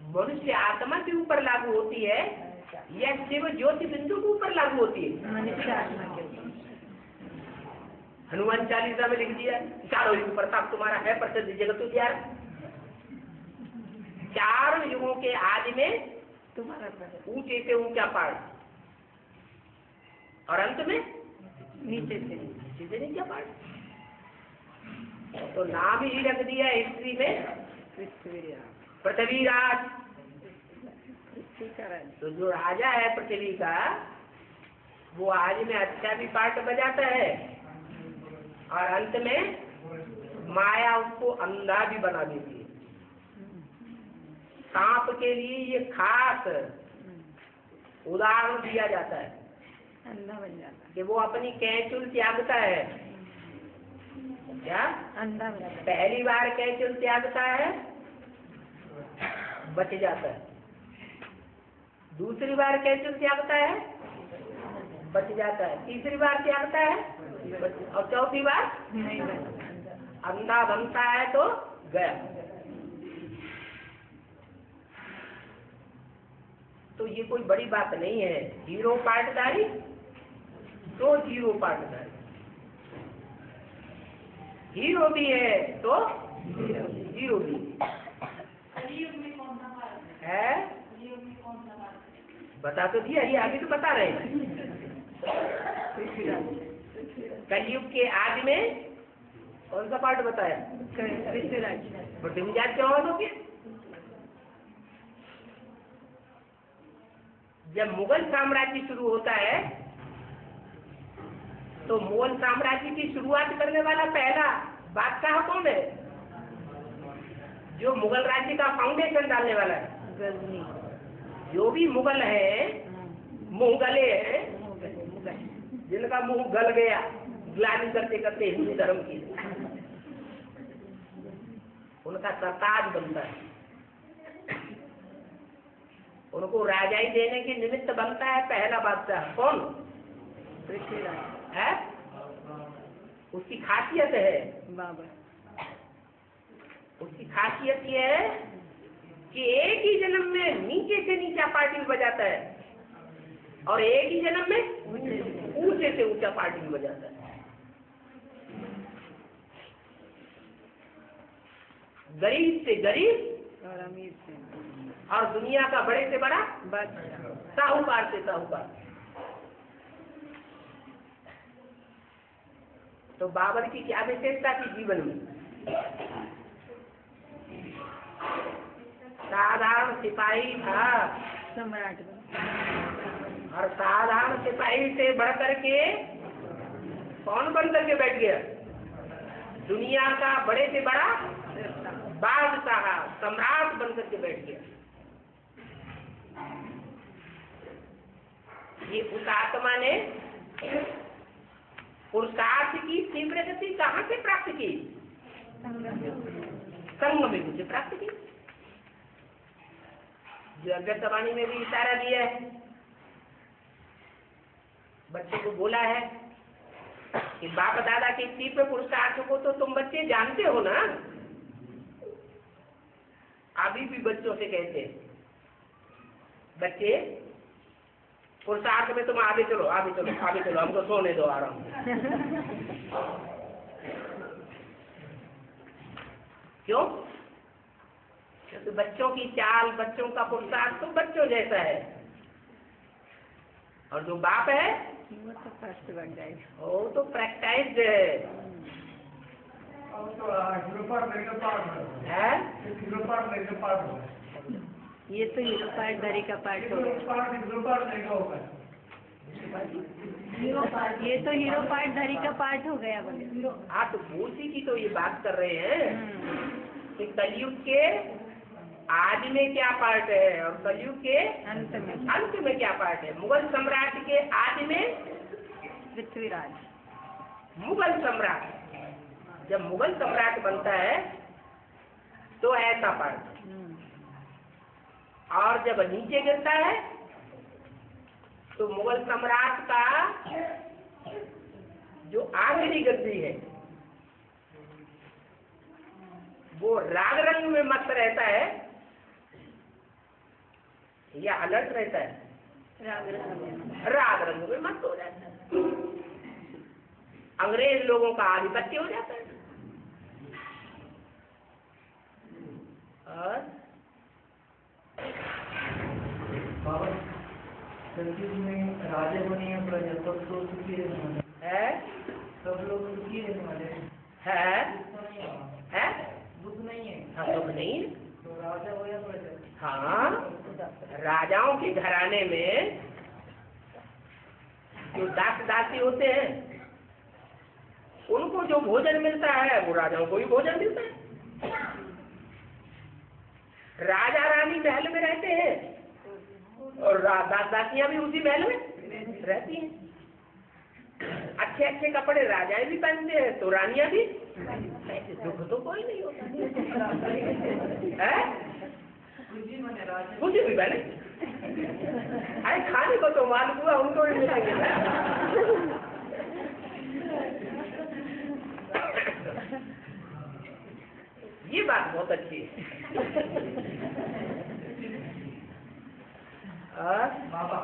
मनुष्य आत्मा के ऊपर लागू होती है या शिव ज्योति बिंदु के ऊपर लागू होती है? मनुष्य आत्मा के ऊपर। हनुमान चालीसा में लिख दिया, चारों युग प्रताप तुम्हारा है प्रसिद्ध जगत उजियार। चार युगों के आदि में तुम्हारा ऊंचे से ऊंचा पहाड़, और अंत में नीचे से नीचा पहाड़। तो नाम ही रख दिया हिस्ट्री में पृथ्वीराज। तो जो राजा है पृथ्वी का, वो आज में अच्छा भी पार्ट बजाता है, और अंत में माया उसको अंधा भी बना देती है। सांप के लिए ये खास उदाहरण दिया जाता है, अंधा बन जाता कि वो अपनी कैंचुल त्यागता है। क्या? अंधा बन जाता पहली बार कैंचुल त्यागता है, बच जाता है। दूसरी बार कैंचुल त्यागता है, बच जाता है। तीसरी बार त्यागता है, और चौथी बार नहीं बनता। अंधा बनता है तो गया। तो ये कोई बड़ी बात नहीं है। हीरो पार्टदारी तो जीरो पार्टदारी, हीरो भी है तो जीरो भी है। बता तो दिया, ये आगे तो बता रहे हैं। कलयुग के आदि में कौन सा पार्ट बताया? पृथ्वीराज चौहान हो गया। जब मुगल साम्राज्य शुरू होता है, तो मुगल साम्राज्य की शुरुआत करने वाला पहला बादशाह कौन है? जो मुगल राज्य का फाउंडेशन डालने वाला है। गजनी। जो भी मुगल है, मुंह गले हैं, जिनका मुंह गल गया ग्लानि करते करते हिंदू धर्म की, उनका सरताज बनता है। उनको राजाई देने के निमित्त बनता है पहला बादशाह। कौन? पृथ्वीराज है। उसकी खासियत है, बाबर। उसकी खासियत ये है कि एक ही जन्म में नीचे से नीचा पार्टी बजाता है, और एक ही जन्म में ऊंचे से ऊंचा पार्टी बजाता है। गरीब से गरीब और अमीर से, और दुनिया का बड़े से बड़ा बादशाह, साहूकार से साहूकार। तो बाबर की क्या विशेषता थी जीवन में? साधारण सिपाही था, सम्राट और साधारण सिपाही से बढ़ करके कौन बन करके बैठ गया? दुनिया का बड़े से बड़ा बादशाह, सम्राट बन करके बैठ गया। ये उस आत्मा ने पुरुषार्थ की तीव्र गति कहाँ से प्राप्त की? संगम युग से प्राप्त की। जो अव्यक्तवाणी में भी इशारा दिया है, बच्चे को बोला है कि बाप दादा के तीव्र पुरुषार्थ को तो तुम बच्चे जानते हो ना। अभी भी बच्चों से कहते हैं, बच्चे पुरुषार्थ में तुम आगे चलो, आगे चलो, आगे चलो, हमको सोने दो आराम से। क्यों? क्योंकि बच्चों की चाल, बच्चों का पुरुषार्थ तो बच्चों जैसा है, और जो बाप है वो तो फर्स्ट बढ़ जाएगा। वो तो प्रैक्टाइज्ड है। अब तो हीरो ये तो हीरो पार्ट धरी का पार्ट हो गया। ये तो हीरो पार्ट धरी का पार्ट हो गया बोले। हाँ, तो उसी की तो ये बात कर रहे हैं कि कलयुग के आदि में क्या पार्ट है और कलयुग के अंत में क्या पार्ट है। मुगल सम्राट के आदि में पृथ्वीराज, मुगल सम्राट, जब मुगल सम्राट बनता है तो ऐसा पार्ट, और जब नीचे गिरता है तो मुगल सम्राट का जो आखिरी गद्दी है वो राग रंग में मस्त रहता है या अलर्ट रहता है? राग रंग में मस्त हो जाता है, अंग्रेज लोगों का आधिपत्य हो जाता है। और में राजा बनी है प्रजा, सब तो सुखी रहने वाले है, सब लोग सुखी रहने वाले है, दुख नहीं है। हाँ, दुख नहीं है। तो राजा हो या प्रजा? हाँ, राजाओं के घराने में जो दास दासी होते हैं उनको जो भोजन मिलता है वो राजाओं को भी भोजन मिलता है। राजा रानी महल में रहते हैं और दास दासियां भी उसी महल में रहती हैं। अच्छे अच्छे कपड़े राजा भी पहनते हैं तो रानियां भी। दुख तो कोई नहीं होता है, मुझे भी पहले। अरे खाने को तो मालूम हुआ, उनको भी मिलेंगे। ये बात बहुत अच्छी है। बाबा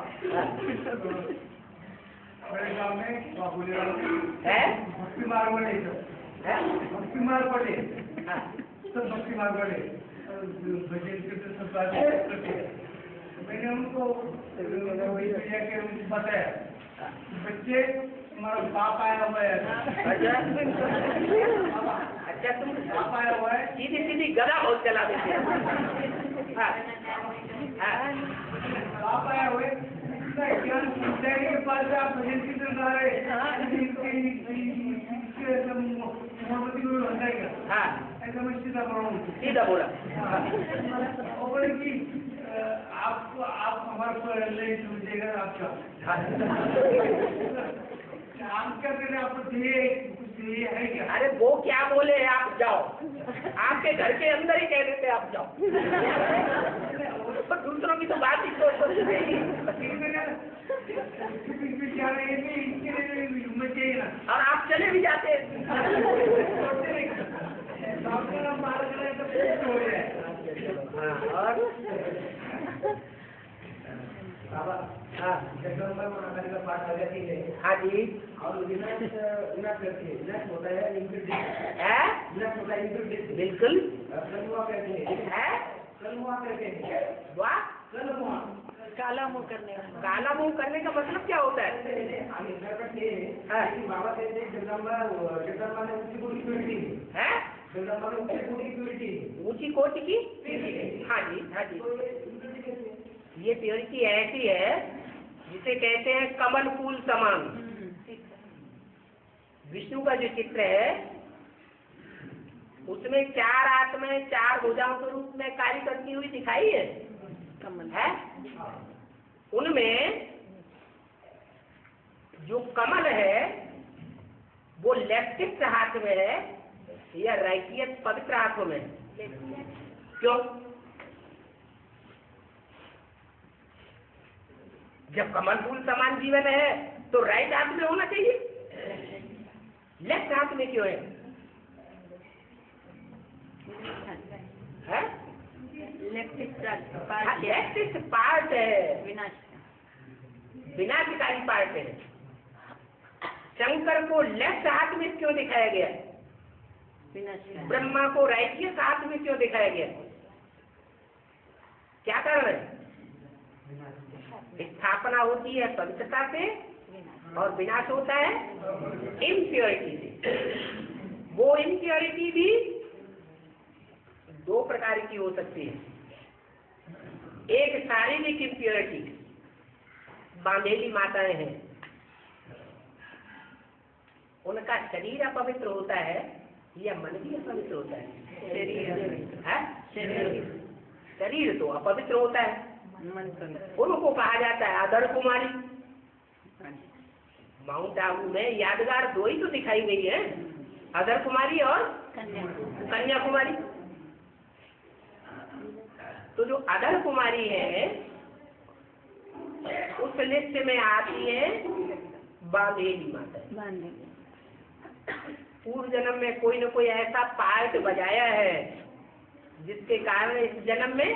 बड़े गाँव में है भक्ति मार्ग पड़े, भक्ति मार्ग पड़े, सब भक्ति मार्ग पड़े, भजन कीर्तन सब करते हैं। मैंने उनको बताया बच्चे हमारा बाप आया हुआ है। अच्छा, तुम बाप आया हुआ है, सीधी सीधी गदा बहुत चला देते हैं। बाप आया हुआ है, ज्ञान के पास आप भजन कीर्तन गा रहे हाँ, ऐसा मैं सीधा बोलूँ, सीधा बोला। और कि आपको आप हमारे को नहीं समझेगा आपका आपका फिर आप कुछ है क्या? अरे वो क्या बोले, आप जाओ, आपके घर के अंदर ही कह देते आप जाओ। तो दूसरों की तो बात ही छोड़ दो। और आप चले भी जाते और हाँ हाँ जी, और विनाश करके विनाश होता है, है होता है बिल्कुल कलमुआ कहते हैं, कलमुआ कहते हैं, वाह, कलमुआ काला मुंह करने वाला। काला मुंह करने का मतलब क्या होता है? बाबा कहते हैं जगदम्बा ने ऊंची कोटि की बेटी है, जगदम्बा ने ऊंची कोटि की बेटी, ऊंची कोटि की। हाँ जी, हाँ जी, ये प्योरिटी ऐसी है जिसे कहते हैं कमल फूल समान। विष्णु का जो चित्र है उसमें चार आत्माएं चार भुजाओं के रूप में कार्य करती हुई दिखाई है, कमल है? उनमें जो कमल है वो लेफ्टिस्ट हाथ में है या राइटियस पवित्र हाथों में? क्यों? जब कमल फूल समान जीवन है तो राइट हाथ में होना चाहिए, लेफ्ट हाथ में क्यों है? लेफ्टिस्ट पार्ट है विनाश विनाशकारी पार्ट है। शंकर को लेफ्ट हाथ में क्यों दिखाया गया? ब्रह्मा को राइट हाथ में क्यों दिखाया गया? क्या कारण है? स्थापना होती है पवित्रता से और विनाश होता है इम्प्योरिटी से। वो इम्प्योरिटी भी दो प्रकार की हो सकती है। एक शारीरिक इम्प्योरिटी, बांधेली माताएं हैं, उनका शरीर अपवित्र होता है या मन भी अपवित्र होता है? शरीर तो अपवित्र होता है, उनको कहा जाता है अधर कुमारी। माउंट आबू में यादगार दो ही तो दिखाई गई है, अधर कुमारी और कन्याकुमारी। तो जो अधर कुमारी है उस लिस्ट में आती है बांधेली माता। पूर्व जन्म में कोई न कोई ऐसा पार्ट बजाया है जिसके कारण इस जन्म में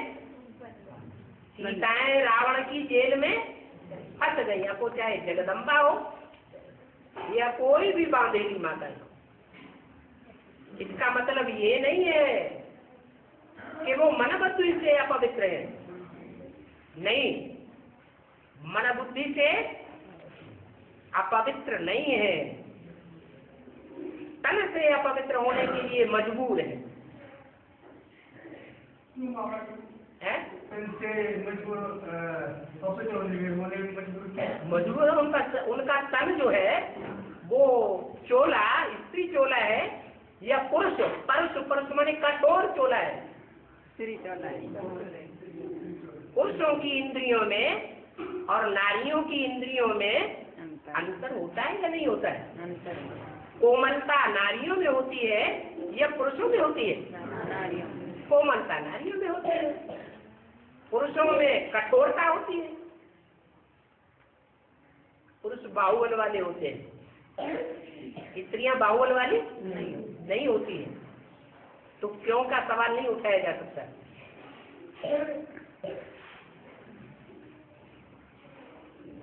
सीताएं रावण की जेल में फंस गई। अब वो चाहे जगदम्बा हो या कोई भी बांधेली माता हो। इसका मतलब ये नहीं है कि वो मन बुद्धि से अपवित्र है, नहीं, मन बुद्धि से अपवित्र नहीं है, तन से अपवित्र होने के लिए मजबूर है। मजबूर उनका तन जो है वो चोला, स्त्री चोला है या पुरुष परस माने कठोर चोला है। पुरुषों की इंद्रियों में और नारियों की इंद्रियों में अंतर होता है या नहीं होता है? कोमलता नारियों में होती है या पुरुषों में होती है? कोमलता नारियों में होती है, पुरुषों में कठोरता होती है। पुरुष बाहुबल वाले होते हैं, स्त्रियां बाहुबल वाली नहीं होती है। तो क्यों का सवाल नहीं उठाया जा सकता।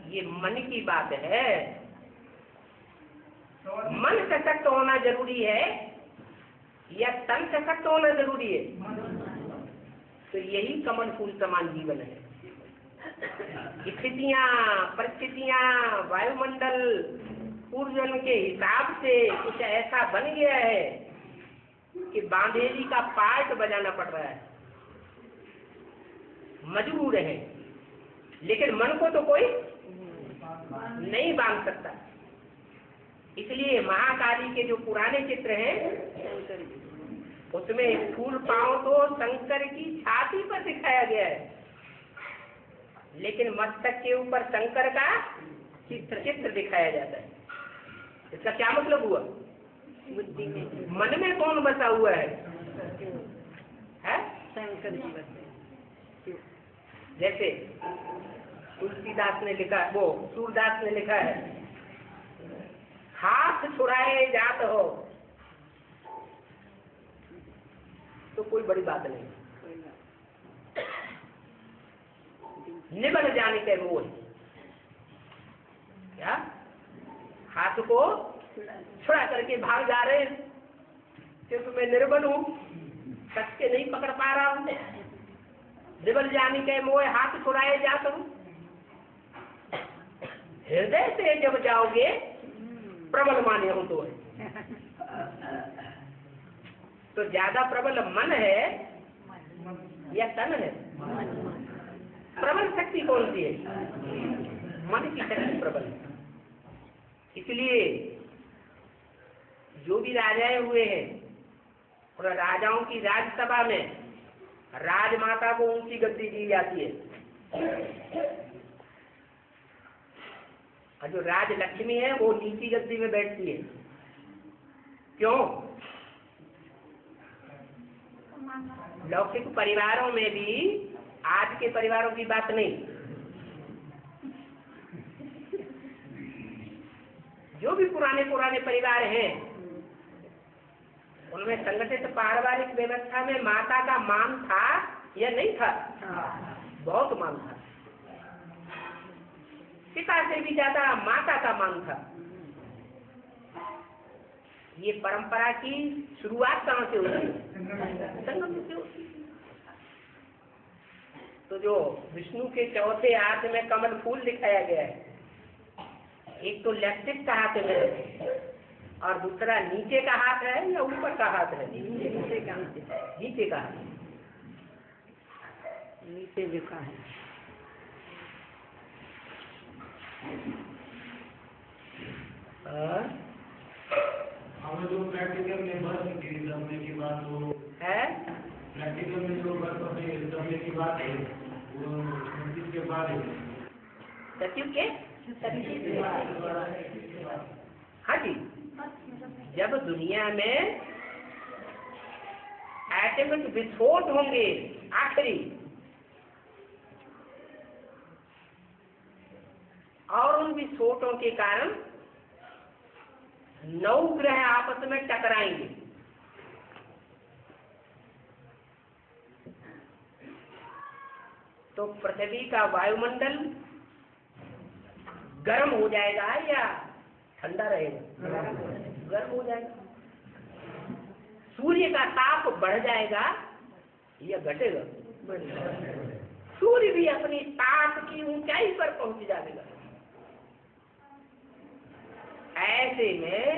ये मन की बात है। मन सशक्त होना जरूरी है या तन सशक्त होना जरूरी है? तो यही कमल फूल समान जीवन है। स्थितियां, परिस्थितियां, वायुमंडल पूर्वजन्म के हिसाब से कुछ ऐसा बन गया है कि बांधेली का पार्ट बजाना पड़ रहा है, मजबूर है। लेकिन मन को तो कोई नहीं बांध सकता। इसलिए महाकाली के जो पुराने चित्र हैं उसमें फूल पांव तो शंकर की छाती पर दिखाया गया है, लेकिन मस्तक के ऊपर शंकर का चित्र दिखाया जाता है। इसका क्या मतलब हुआ? बुद्धि में, मन में कौन बसा हुआ है? शंकर जी बसे। जैसे तुलसीदास ने लिखा, वो सूरदास ने लिखा है, हाथ छुड़ाए जात हो, तो कोई बड़ी बात नहीं। निबल जाने के मोह, क्या हाथ को छुड़ा करके भाग जा रहे हैं क्योंकि मैं निर्बल हूं, कस के नहीं पकड़ पा रहा हूं। निबल जाने के मोह, हाथ छुड़ाए जात हूं। हृदय से जब जाओगे प्रबल माने हो तो ज्यादा प्रबल मन है या तन है? प्रबल शक्ति कौन सी है? मन की शक्ति प्रबल है। इसलिए जो भी राजाएं हुए हैं और राजाओं की राजसभा में राजमाता को ऊंची गद्दी दी जाती है और जो राजलक्ष्मी है वो नीची गद्दी में बैठती है। क्यों? लौकिक परिवारों में भी, आज के परिवारों की बात नहीं, जो भी पुराने परिवार हैं उनमें संगठित पारिवारिक व्यवस्था में माता का मान था या नहीं था? बहुत मान था। पिता से भी ज्यादा माता का मान था। ये परंपरा की शुरुआत कहाँ से होती है? संगम से होती है। तो जो विष्णु के चौथे हाथ में कमल फूल दिखाया गया है, एक तो लेफ्ट का हाथ है और दूसरा नीचे का हाथ है या ऊपर का हाथ है? नीचे का हाथ। नीचे का हाथ, नीचे लिखा है। हमें जो प्रैक्टिकल में बर्फ दबने की बात वो है, प्रैक्टिकल में जो बर्फ दबने की बात है वो के बाद है। सचिव के? हाँ जी, जब दुनिया में एटॉमिक विस्फोट होंगे आखिरी, और उन विस्फोटों के कारण 9 ग्रह आपस में टकराएंगे, तो पृथ्वी का वायुमंडल गर्म हो जाएगा या ठंडा रहेगा? गर्म हो जाएगा। सूर्य का ताप बढ़ जाएगा या घटेगा? सूर्य भी अपनी ताप की ऊंचाई पर पहुंच जाएगा। ऐसे में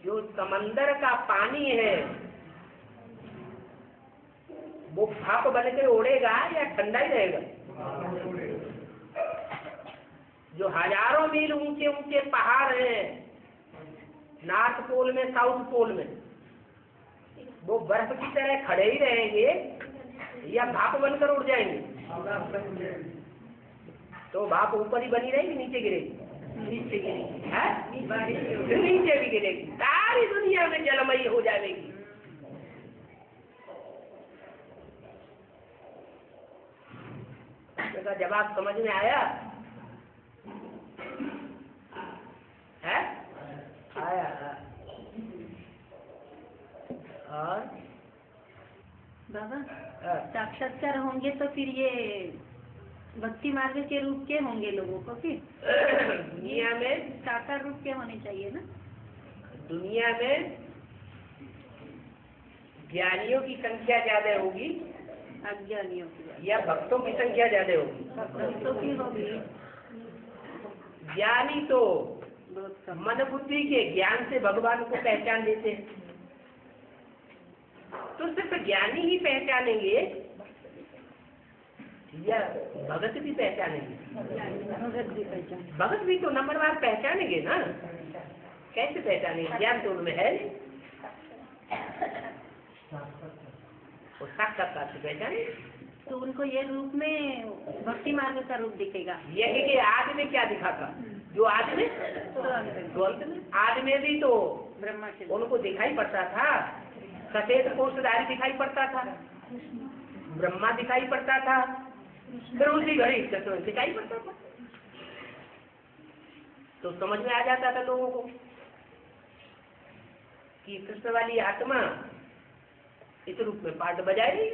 जो समंदर का पानी है वो भाप बनकर उड़ेगा या ठंडा ही रहेगा? जो हजारों मील ऊंचे ऊंचे पहाड़ हैं नॉर्थ पोल में, साउथ पोल में, वो बर्फ की तरह खड़े ही रहेंगे या भाप बनकर उड़ जाएंगे? तो भाप ऊपर ही बनी रहेगी, नीचे गिरेगी? नीचे गिरेगी है, नीचे भी गिरेगी, सारी दुनिया में जलमयी हो जाएगी। इसका जवाब समझ में आया है? आया। और बाबा साक्षात्कार होंगे तो फिर ये भक्ति मार्ग के रूप के होंगे लोगों को, फिर दुनिया में साकार रूप के होने चाहिए ना? दुनिया में ज्ञानियों की संख्या ज्यादा होगी, अज्ञानियों की या भक्तों की संख्या ज्यादा होगी? भक्तों की होगी। ज्ञानी तो बहुत कम। मन बुद्धि के ज्ञान से भगवान को पहचान लेते हैं, तो सिर्फ ज्ञानी ही पहचानेंगे या भगत भी पहचानेंगे? भगत भी पहचान, भगत भी तो नंबरवार पहचानेंगे ना। कैसे पहचानेंगे? ज्ञान तो उनमें है, वो साक्षात्कार से पहचानेंगे। तो उनको ये रूप में भक्ति मार्ग का रूप दिखेगा। यही कि आदि में क्या दिखा था? जो आदि में तुरंत में आदि में भी तो ब्रह्मा के उनको दिखाई पड़ता था, सफेद कोषधारी दिखाई पड़ता था, ब्रह्मा दिखाई पड़ता था, फिर उसी घड़ी चतुर्थ दिखाई पड़ता था। तो समझ में आ जाता था लोगों को कि कृष्ण वाली आत्मा इस रूप में पाठ बजाए रही।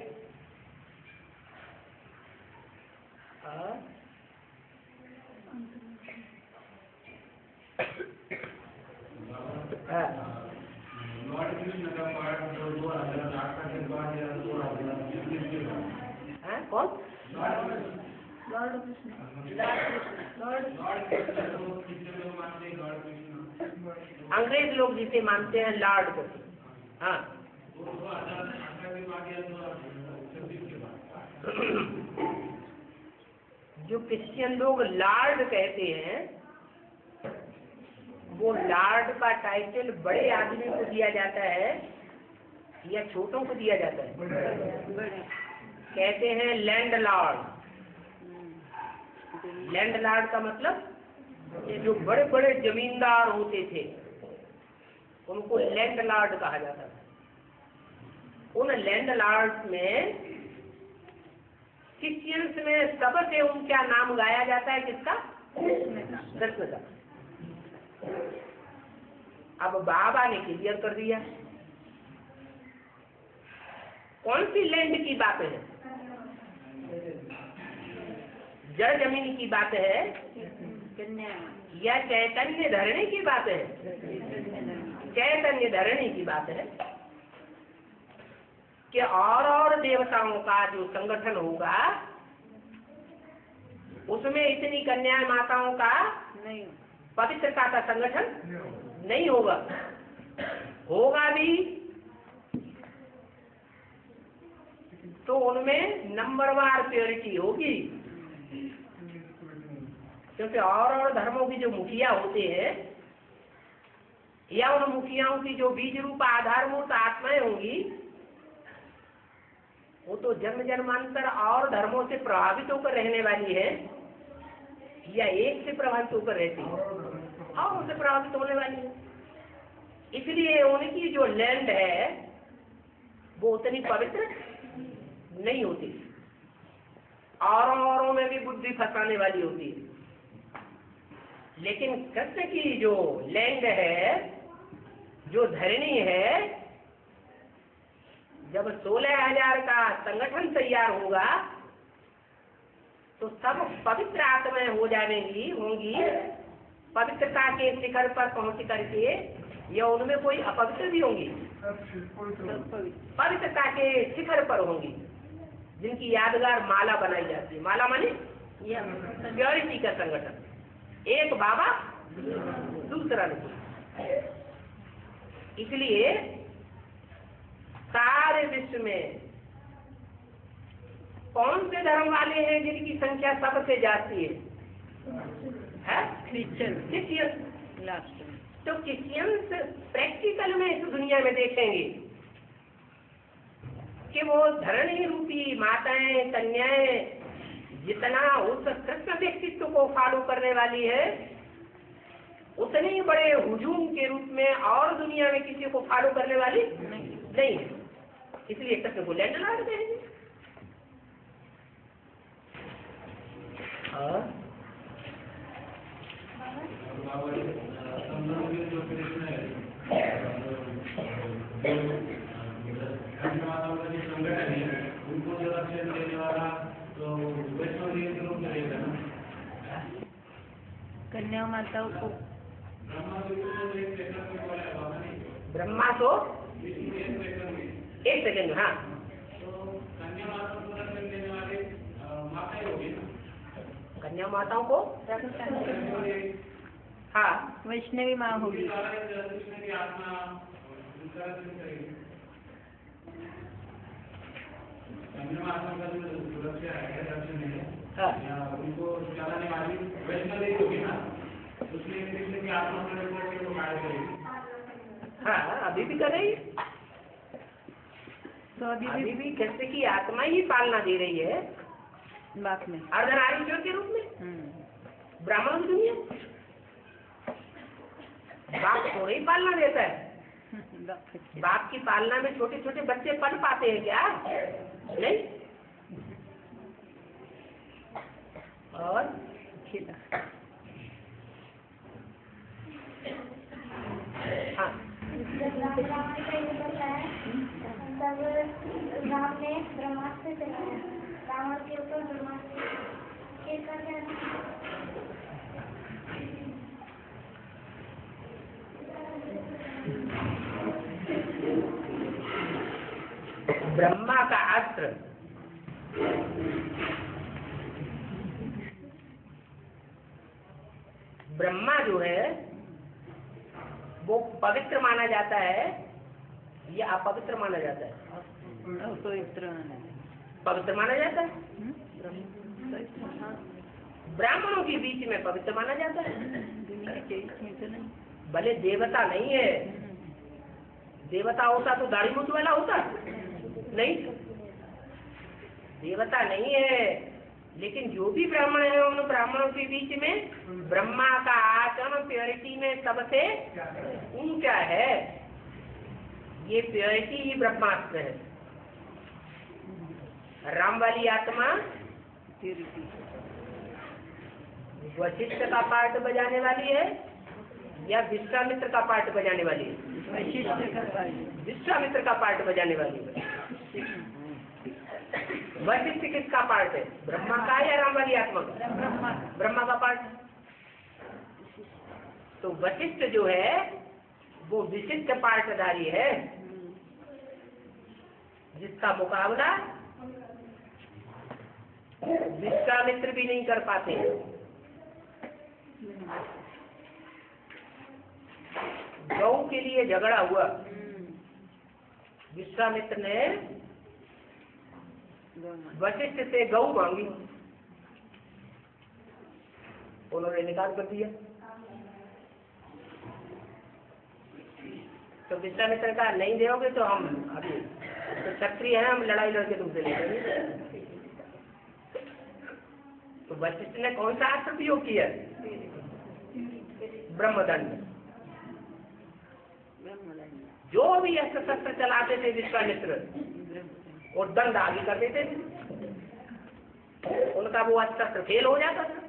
लॉर्ड कृष्ण का पाठ जो 2008 के बाद या 2020 के बाद कौन? लॉर्ड कृष्ण अंग्रेज लोग जिसे मानते हैं लॉर्ड को। हाँ, जो क्रिश्चियन लोग लॉर्ड कहते हैं, वो लॉर्ड का टाइटल बड़े आदमी को दिया जाता है या छोटों को दिया जाता है? कहते हैं लैंड लॉर्ड। लैंड लॉर्ड का मतलब जो बड़े बड़े जमींदार होते थे उनको लैंड लॉर्ड कहा जाता था। उन लैंड लॉर्ड में क्रिश्चियंस में सबसे ऊंचा नाम गाया जाता है किसका? कृष्ण का। अब बाबा ने क्लियर कर दिया कौन सी लैंड की बातें हैं। जड़ जमीन की बात है कन्या या चैतन्य धरने की बात है? चैतन्य धरने की बात है कि और देवताओं का जो संगठन होगा उसमें इतनी कन्या माताओं का नहीं पवित्रता का संगठन नहीं होगा। होगा भी तो उनमें नंबरवार प्योरिटी होगी, क्योंकि और धर्मों की जो मुखिया होते हैं या उन मुखियाओं की जो बीज रूप आधारभूत आत्माएं होंगी वो तो जन्म जन्मांतर और धर्मों से प्रभावित होकर रहने वाली है या एक से प्रभावित होकर रहती है और उनसे प्रभावित होने वाली है। इसलिए उनकी जो लैंड है वो उतनी पवित्र नहीं होती, औरों में भी बुद्धि फंसाने वाली होती है। लेकिन कृष्ण की जो लैंड है, जो धरणी है, जब 16,000 का संगठन तैयार होगा तो सब पवित्र आत्माएं हो जाएंगी होंगी, पवित्रता के शिखर पर पहुंच करके, या उनमें कोई अपवित्र भी होंगी, पवित्रता के शिखर पर होंगी, जिनकी यादगार माला बनाई जाती है। माला माने प्योरिटी का संगठन, एक बाबा दूसरा नहीं। इसलिए सारे विश्व में कौन से धर्म वाले हैं जिनकी संख्या सबसे जाती है? क्रिश्चियन। तो क्रिश्चियंस प्रैक्टिकल में इस दुनिया में देखेंगे कि वो धरणी रूपी माताएं कन्याएं जितना उस कृष्ण व्यक्तित्व को फॉलो करने वाली है उतने ही बड़े हुजूम के रूप में और दुनिया में किसी को फॉलो करने वाली नहीं है। इसलिए कृष्ण को लैंड लॉर्ड कहेंगे। उनको जो रक्षण देने वाला तो वैष्णव के रूप में रहेगा ना। कन्या माताओं को ब्रह्मा तो एक सेकेंड। हाँ, तो कन्या माताओं को रक्षण देने वाले माताएं होगी ना। कन्या माताओं को हाँ वैष्णवी माँ होगी। कृष्ण की आत्मा उनका रक्षण करेगी। कन्या माताओं का जो सुरक्षा है, रक्षण है, हाँ उनको चलाने वाली वैष्णवी होगी ना, उसमें कृष्ण की आत्मा को कार्य करेगी। हाँ, अभी भी कर रही है। तो अभी भी कृष्ण की आत्मा ही पालना दे रही है बाप में अर्धनारीश्वर के रूप में। ब्राह्मण की दुनिया बाप थोड़ा ही पालना देता है। बाप की पालना में छोटे छोटे बच्चे पढ़ पाते हैं क्या? नहीं। और हाँ, तब राम ने ब्रह्मास्त्र चलाया, रावण के ऊपर ब्रह्मास्त्र ब्रह्मा का अस्त्र ब्रह्मा जो है वो पवित्र माना जाता है या अपवित्र माना जाता है? पवित्र माना जाता है। ब्राह्मणों के बीच में पवित्र माना जाता है। भले देवता नहीं है, देवता होता तो दाढ़ी मूछ वाला होता नहीं, देवता नहीं है। लेकिन जो भी ब्राह्मण है उन ब्राह्मणों के बीच में ब्रह्मा का आचरण प्योरिटी में सबसे ऊंचा है। ये प्योरिटी ही ब्रह्मास्त्र है। राम वाली आत्मा वशिष्ठ का पार्ट बजाने वाली है या विश्वामित्र का पार्ट बजाने वाली है? विश्वामित्र का पार्ट बजाने वाली है। वशिष्ठ किसका पार्ट है? ब्रह्मा का या राम वाली आत्मा का? ब्रह्मा का पार्ट। तो वशिष्ठ जो है वो विशिष्ट पार्टधारी है, जिसका मुकाबला विश्वामित्र भी नहीं कर पाते। गौ के लिए झगड़ा हुआ, विश्वामित्र ने वशिष्ठ से गौ मांगी, उन्होंने निकाल कर दिया। तो विश्वामित्र कहा नहीं दोगे तो हम अभी तो क्षत्रिय है, हम लड़ाई लड़के तुमसे लेंगे। तो वशिष्ठ ने कौन सा अस्त्र प्रयोग किया? ब्रह्मदंड। जो भी अस्त्र शस्त्र चलाते थे विश्वामित्र और दंड आगे कर देते थे, उनका वो अस्त्र फेल हो जाता था।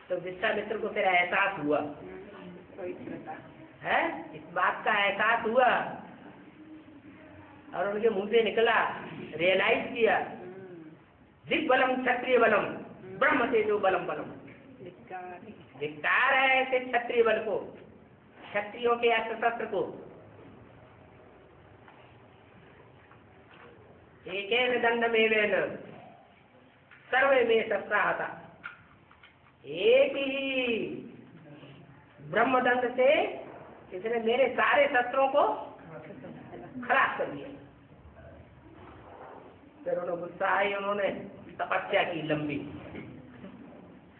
तो विश्वामित्र को फिर एहसास हुआ है, इस बात का एहसास हुआ और उनके मुंह से निकला, रियलाइज किया, दिग बलम क्षत्रिय बलम ब्रह्म तेजो बलम बलम। धिक्कार है ऐसे क्षत्रिय बल को, क्षत्रियों के अस्त्र शस्त्र को। एकेन दंडमेवेन सर्वे में सप्ताहता, एक ही ब्रह्मदंड से इसने मेरे सारे शस्त्रों को खराब कर दिया। फिर उन्होंने गुस्सा आई, उन्होंने तपस्या की लंबी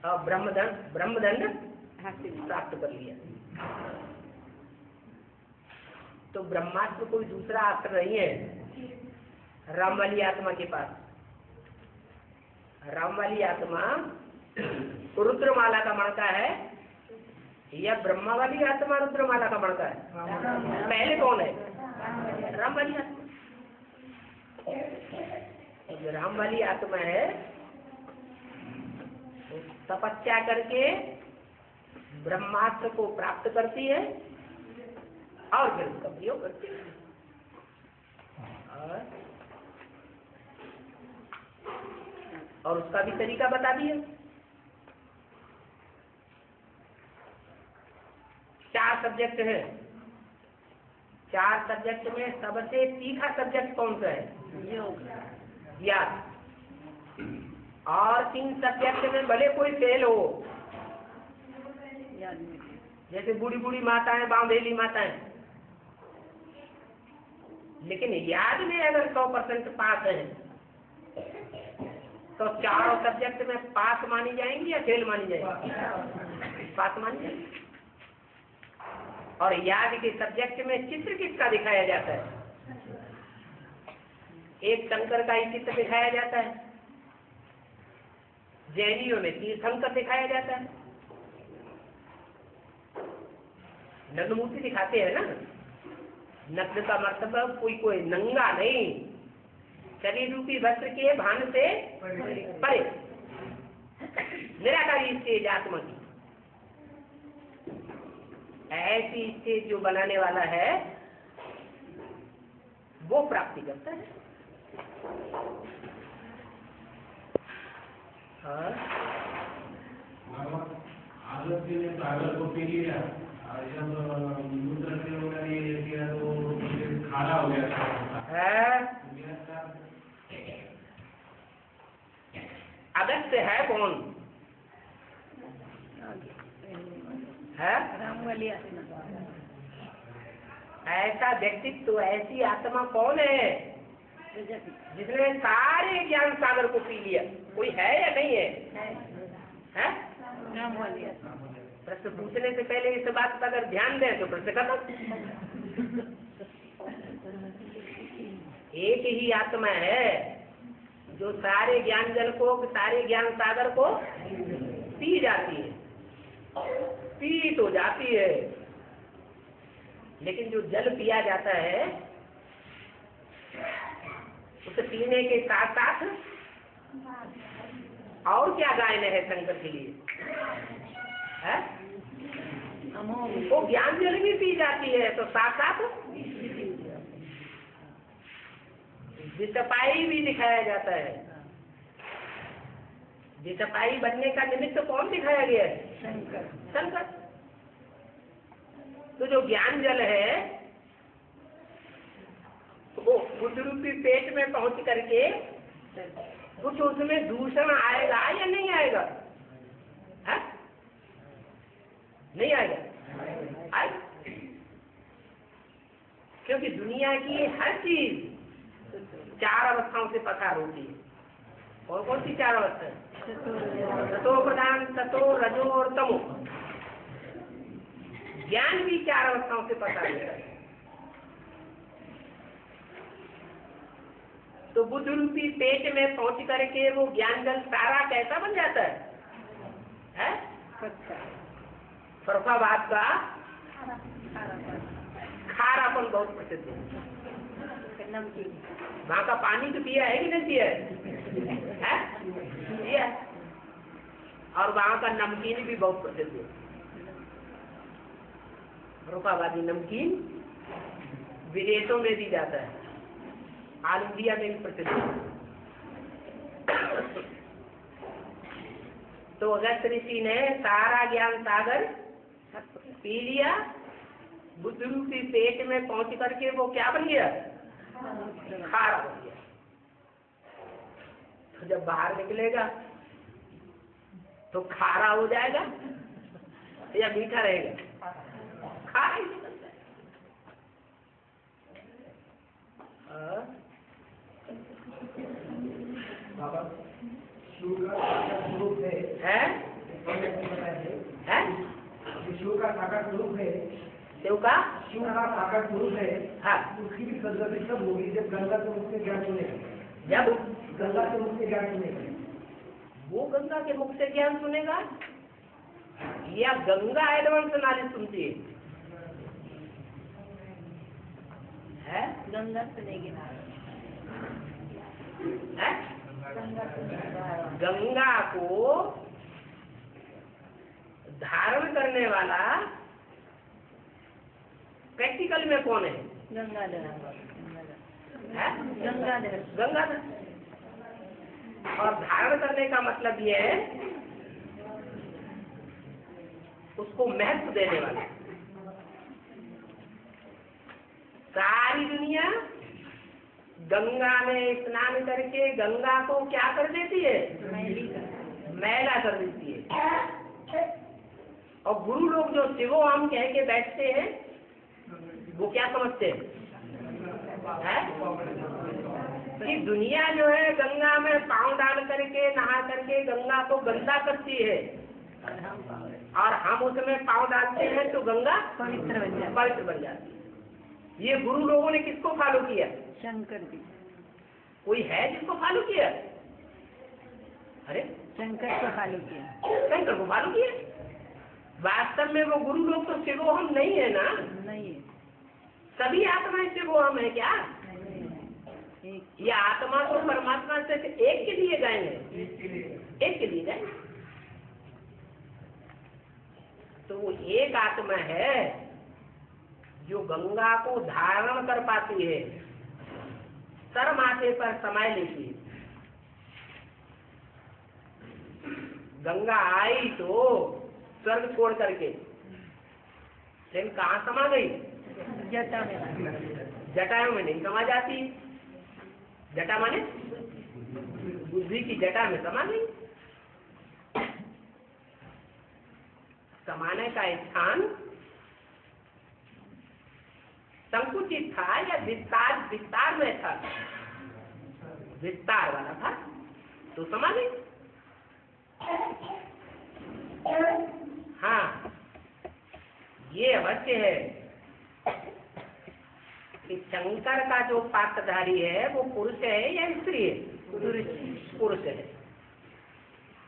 और ब्रह्मदंड प्राप्त कर लिया। तो ब्रह्मास्त्र कोई दूसरा अस्त्र नहीं है राम वाली आत्मा के पास। राम वाली आत्मा रुद्रमाला का मणका है या ब्रह्मा वाली आत्मा रुद्रमाला का मणका है? पहले कौन है? राम वाली आत्मा। जो राम वाली आत्मा है वो तपस्या करके ब्रह्मास्त्र को प्राप्त करती है और फिर उसका प्रयोग करती है। और उसका भी तरीका बता दिया। 4 सब्जेक्ट है, 4 सब्जेक्ट में सबसे तीखा सब्जेक्ट कौन सा है? याद। और 3 सब्जेक्ट में भले कोई फेल हो, जैसे बूढ़ी बूढ़ी माताएं, बांधेली माताएं, लेकिन याद में अगर 100% पास है तो 4 सब्जेक्ट में पास मानी जाएंगी या फेल मानी जाएंगी? पास मानी जाएंगी। और याद के सब्जेक्ट में चित्र किसका दिखाया जाता है? एक शंकर का ही चित्र दिखाया जाता है, जैनियों में तीर्थंकर दिखाया जाता है, नग्नमूर्ति दिखाते हैं ना। नग्न का मतलब कोई नंगा नहीं, शरीर रूपी वस्त्र के भान से परे, निराकारी स्टेज आत्मा की। ऐसी स्टेज जो बनाने वाला है वो प्राप्ति करता है। आदित्य ने सागर को पी लिया, जब समुद्र से होकर ये किया तो खाना हो गया है। अगस्त्य है कौन? है राम वाली आत्मा। ऐसा व्यक्तित्व, ऐसी आत्मा कौन है जिसने सारे ज्ञान सागर को पी लिया? कोई है या नहीं है? है? राम वाली आत्मा। प्रश्न पूछने से पहले इस बात पर अगर ध्यान दें तो प्रश्न खत्म। एक ही आत्मा है जो सारे ज्ञान जल को, सारे ज्ञान सागर को पी जाती है, पी तो जाती है, लेकिन जो जल पिया जाता है उसे पीने के साथ साथ और क्या गायन है शंकर के लिए? है? वो ज्ञान जल भी पी जाती है, तो साथ साथ जितपाई भी दिखाया जाता है। जितपाई बनने का निमित्त कौन दिखाया गया है? शंकर। शंकर। तो जो ज्ञान जल है वो बुद्ध रूपी पेट में पहुंच करके कुछ उसमें दूषण आएगा या नहीं आएगा? है? नहीं आएगा? आएगा। क्योंकि दुनिया की हर चीज 4 अवस्थाओं से पसार होती है। और कौन सी 4 अवस्था है? सतो प्रधान, सतो, रजो और तमो। ज्ञान भी 4 अवस्थाओं से पसार होता है। तो बुद्ध रूपी पेट में पहुंच करके वो ज्ञान जल सारा कैसा बन जाता है? फरफाबाद का खारापन बहुत प्रसिद्ध है। वहाँ का पानी तो पिया है कि नहीं पिया है? पिया। और वहाँ का नमकीन भी बहुत प्रसिद्ध है। फरफाबादी नमकीन विदेशों में भी जाता है, ऑल इंडिया में भी प्रसिद्ध है। तो अगस्त ऋषि ने सारा ज्ञान सागर पी लिया। बुद्ध रूपी पेट में पहुंच करके वो क्या बन गया? खारा बन गया। तो जब बाहर निकलेगा तो खारा हो जाएगा या मीठा रहेगा? खारा ही निकल जाएगा। शिव का साकार स्वरूप है? शिव का साकार स्वरूप है। शिव का साकार स्वरूप है। हाँ। उसकी भी सदगति कब होगी? जब गंगा के मुख से ज्ञान सुनेगा। जब गंगा के मुख से ज्ञान सुनेगा। वो गंगा के मुख से ज्ञान सुनेगा या गंगा एडवांस नॉलेज सुनती है? गंगा सुनेगी। है? गंगा को धारण करने वाला प्रैक्टिकल में कौन है? गंगाधर। है? गंगाधर। गंगाधर। और धारण करने का मतलब ये है उसको महत्व देने वाला। सारी दुनिया गंगा में स्नान करके गंगा को क्या कर देती है? मैला कर देती है। और गुरु लोग जो शिवो हम कह के बैठते हैं वो क्या समझते हैं? कि दुनिया जो है गंगा में पांव डाल करके नहा करके गंगा को गंदा करती है और हम उसमें पांव डालते हैं तो गंगा पवित्र बन जाती है। ये गुरु लोगों ने किसको फॉलो किया? शंकर जी। कोई है जिसको फॉलो किया? अरे शंकर को फॉलो किया। शंकर को फॉलो किया। वास्तव में वो गुरु लोग तो शिवोहम नहीं है ना? नहीं है। सभी आत्माएं शिवोहम है क्या? ये आत्मा तो परमात्मा से एक के लिए जाएंगे, एक के लिए जाएंगे। तो वो एक आत्मा है जो गंगा को धारण कर पाती है, सर माथे पर समाये लेती है। गंगा आई तो स्वर्ग छोड़ करके, लेकिन कहाँ समा गई? जटा में। जटाओं में नहीं समा जाती। जटा माने बुद्धि की जटा में समा गई। समाने का स्थान संकुचित था या विस्तार में था? विस्तार वाला था तो समा गई। हाँ, ये अवश्य है कि शंकर का जो पात्रधारी है वो पुरुष है या स्त्री है? पुरुष है।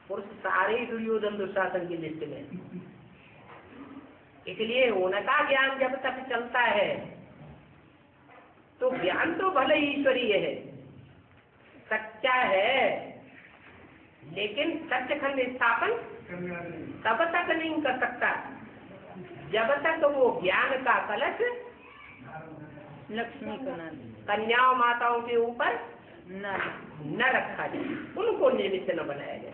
पुरुष सारे दुर्योधन दुशासन की लिस्ट में। इसलिए उनका ज्ञान जब तक चलता है तो ज्ञान तो भले ईश्वरीय है, सच्चा है, लेकिन सत्यखंड स्थापन तब तक नहीं कर सकता जब तक वो ज्ञान का कलश लक्ष्मी को ना कन्याओं माताओं के ऊपर न रखा जाए, उनको निमित्त न बनाया जाए।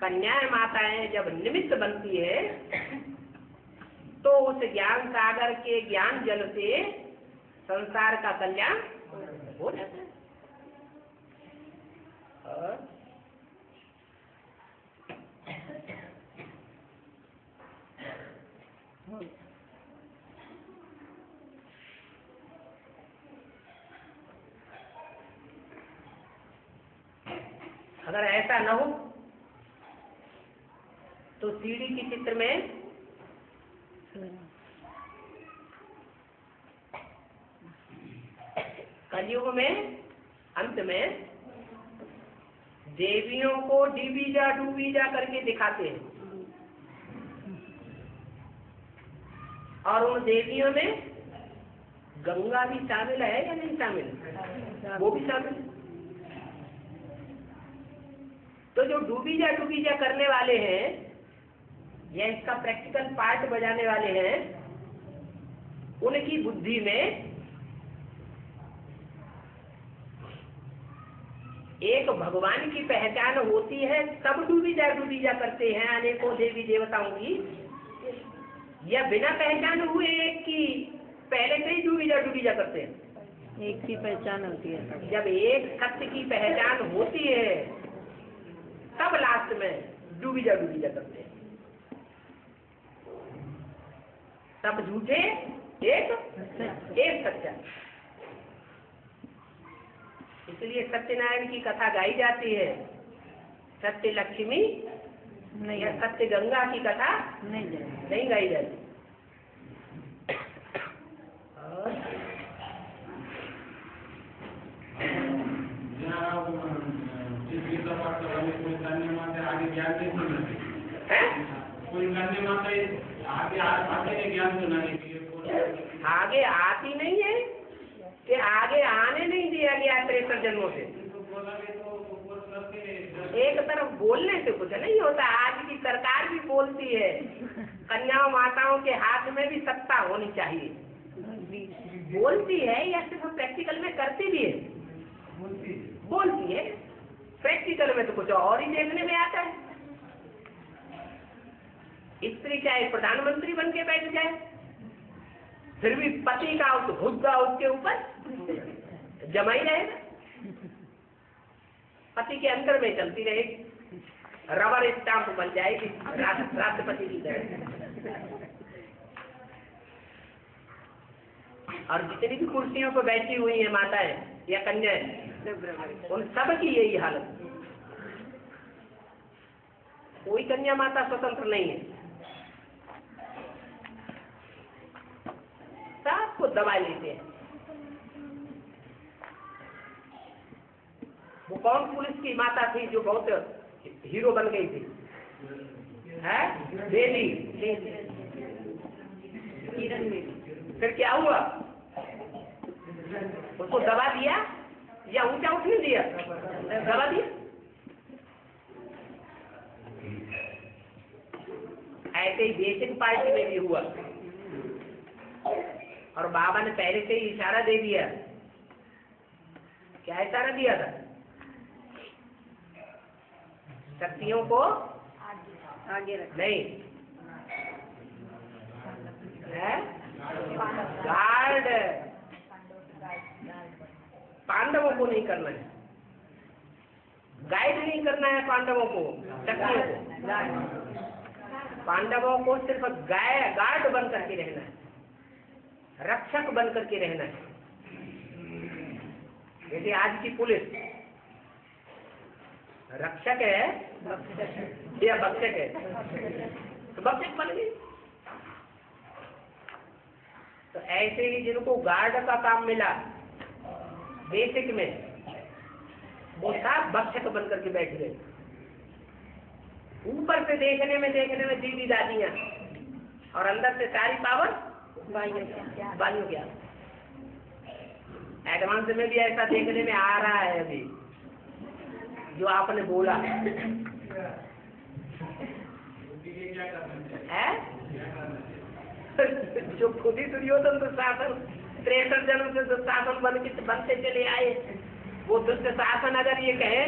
कन्याएं माताएं जब निमित्त बनती है तो उस ज्ञान सागर के ज्ञान जल से संसार का कल्याण हो जाता है। और अगर ऐसा न हो तो सीढ़ी के चित्र में कलयुग में अंत में देवियों को डीबीजा डूबीजा करके दिखाते हैं, और उन देवियों में गंगा भी शामिल है या नहीं शामिल? वो भी शामिल है। तो जो डूबीजा करने वाले हैं या इसका प्रैक्टिकल पार्ट बजाने वाले हैं, उनकी बुद्धि में एक भगवान की पहचान होती है, सब डूबीजा करते हैं अनेकों देवी देवताओं की, या बिना पहचान हुए एक की पहले से ही डूबीजा करते हैं। एक की पहचान होती है। जब एक सत्य की पहचान होती है तब लास्ट में डूबीजा करते हैं। सब झूठे एक सच्चा। इसलिए सत्यनारायण की कथा गाई जाती है, सत्य लक्ष्मी या सत्य गंगा की कथा नहीं गाई जाती। आगे ज्ञान कोई गन्य माता आगे आते ज्ञान सुनाने के लिए आगे आती नहीं है कि आगे आने नहीं दिया गया 63 जन्मों से। एक तरफ बोलने से कुछ नहीं होता। आज की सरकार भी बोलती है, कन्याओं माताओं के हाथ में भी सत्ता होनी चाहिए। बोलती है या सिर्फ प्रैक्टिकल में करती भी है? बोलती है, प्रैक्टिकल में तो कुछ और ही देखने में आता है। स्त्री चाहे प्रधानमंत्री बन के बैठ जाए, फिर भी पति का उस हुद्दा उसके ऊपर जमा ही रहेगा, पति के अंदर में चलती रहेगी, रबर स्टाम्प बन जाएगी राष्ट्रपति की तरह। और जितनी भी कुर्सियों पर बैठी हुई है माताएं या कन्याएं, उन सब की यही हालत। कोई कन्या माता स्वतंत्र नहीं है, सबको दबा लेते हैं। वो कौन पुलिस की माता थी जो बहुत हीरो बन गई थी? है देवी, फिर क्या हुआ? उसको दबा दिया या ऊंचा उठने दिया? दबा दिया। ऐसे ही बेसिक पार्टी में भी हुआ, और बाबा ने पहले से ही इशारा दे दिया। क्या इशारा दिया था? शक्तियों को आगे रख नहीं है, गार्ड पांडवों को नहीं करना है, गाइड नहीं करना है पांडवों को, शक्तियों को। पांडवों को सिर्फ गार्ड बन करके रहना है, रक्षक बन करके रहना है। जैसे आज की पुलिस रक्षक है या भक्षक है? तो भक्षक बन गई। तो ऐसे ही जिनको गार्ड का काम मिला बेसिक में, वो सब भक्षक बन करके बैठ गए। ऊपर से देखने में दीदी दादियां, और अंदर से सारी पावर बाइयों क्या। एडवांस में भी ऐसा देखने में आ रहा है अभी, जो आपने बोला है। जो खुद ही दुर्योधन तो शासन 63 जन्म से दुशासन बनते चले आए। वो दुष्ट शासन अगर ये कहे,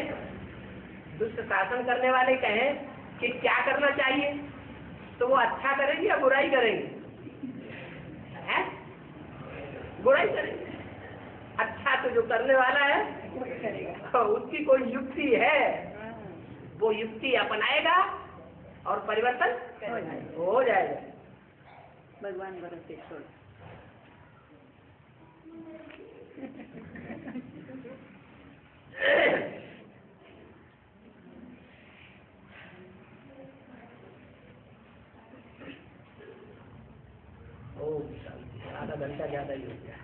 दुष्ट शासन करने वाले कहे कि क्या करना चाहिए, तो वो अच्छा करेंगे या बुराई करेंगे? है? बुराई करेंगे। अच्छा तो जो करने वाला है उसकी कोई युक्ति है, वो युक्ति अपनाएगा और परिवर्तन हो जाएगा। भगवान भरोसे छोड़। आधा घंटा ज्यादा ही हो गया।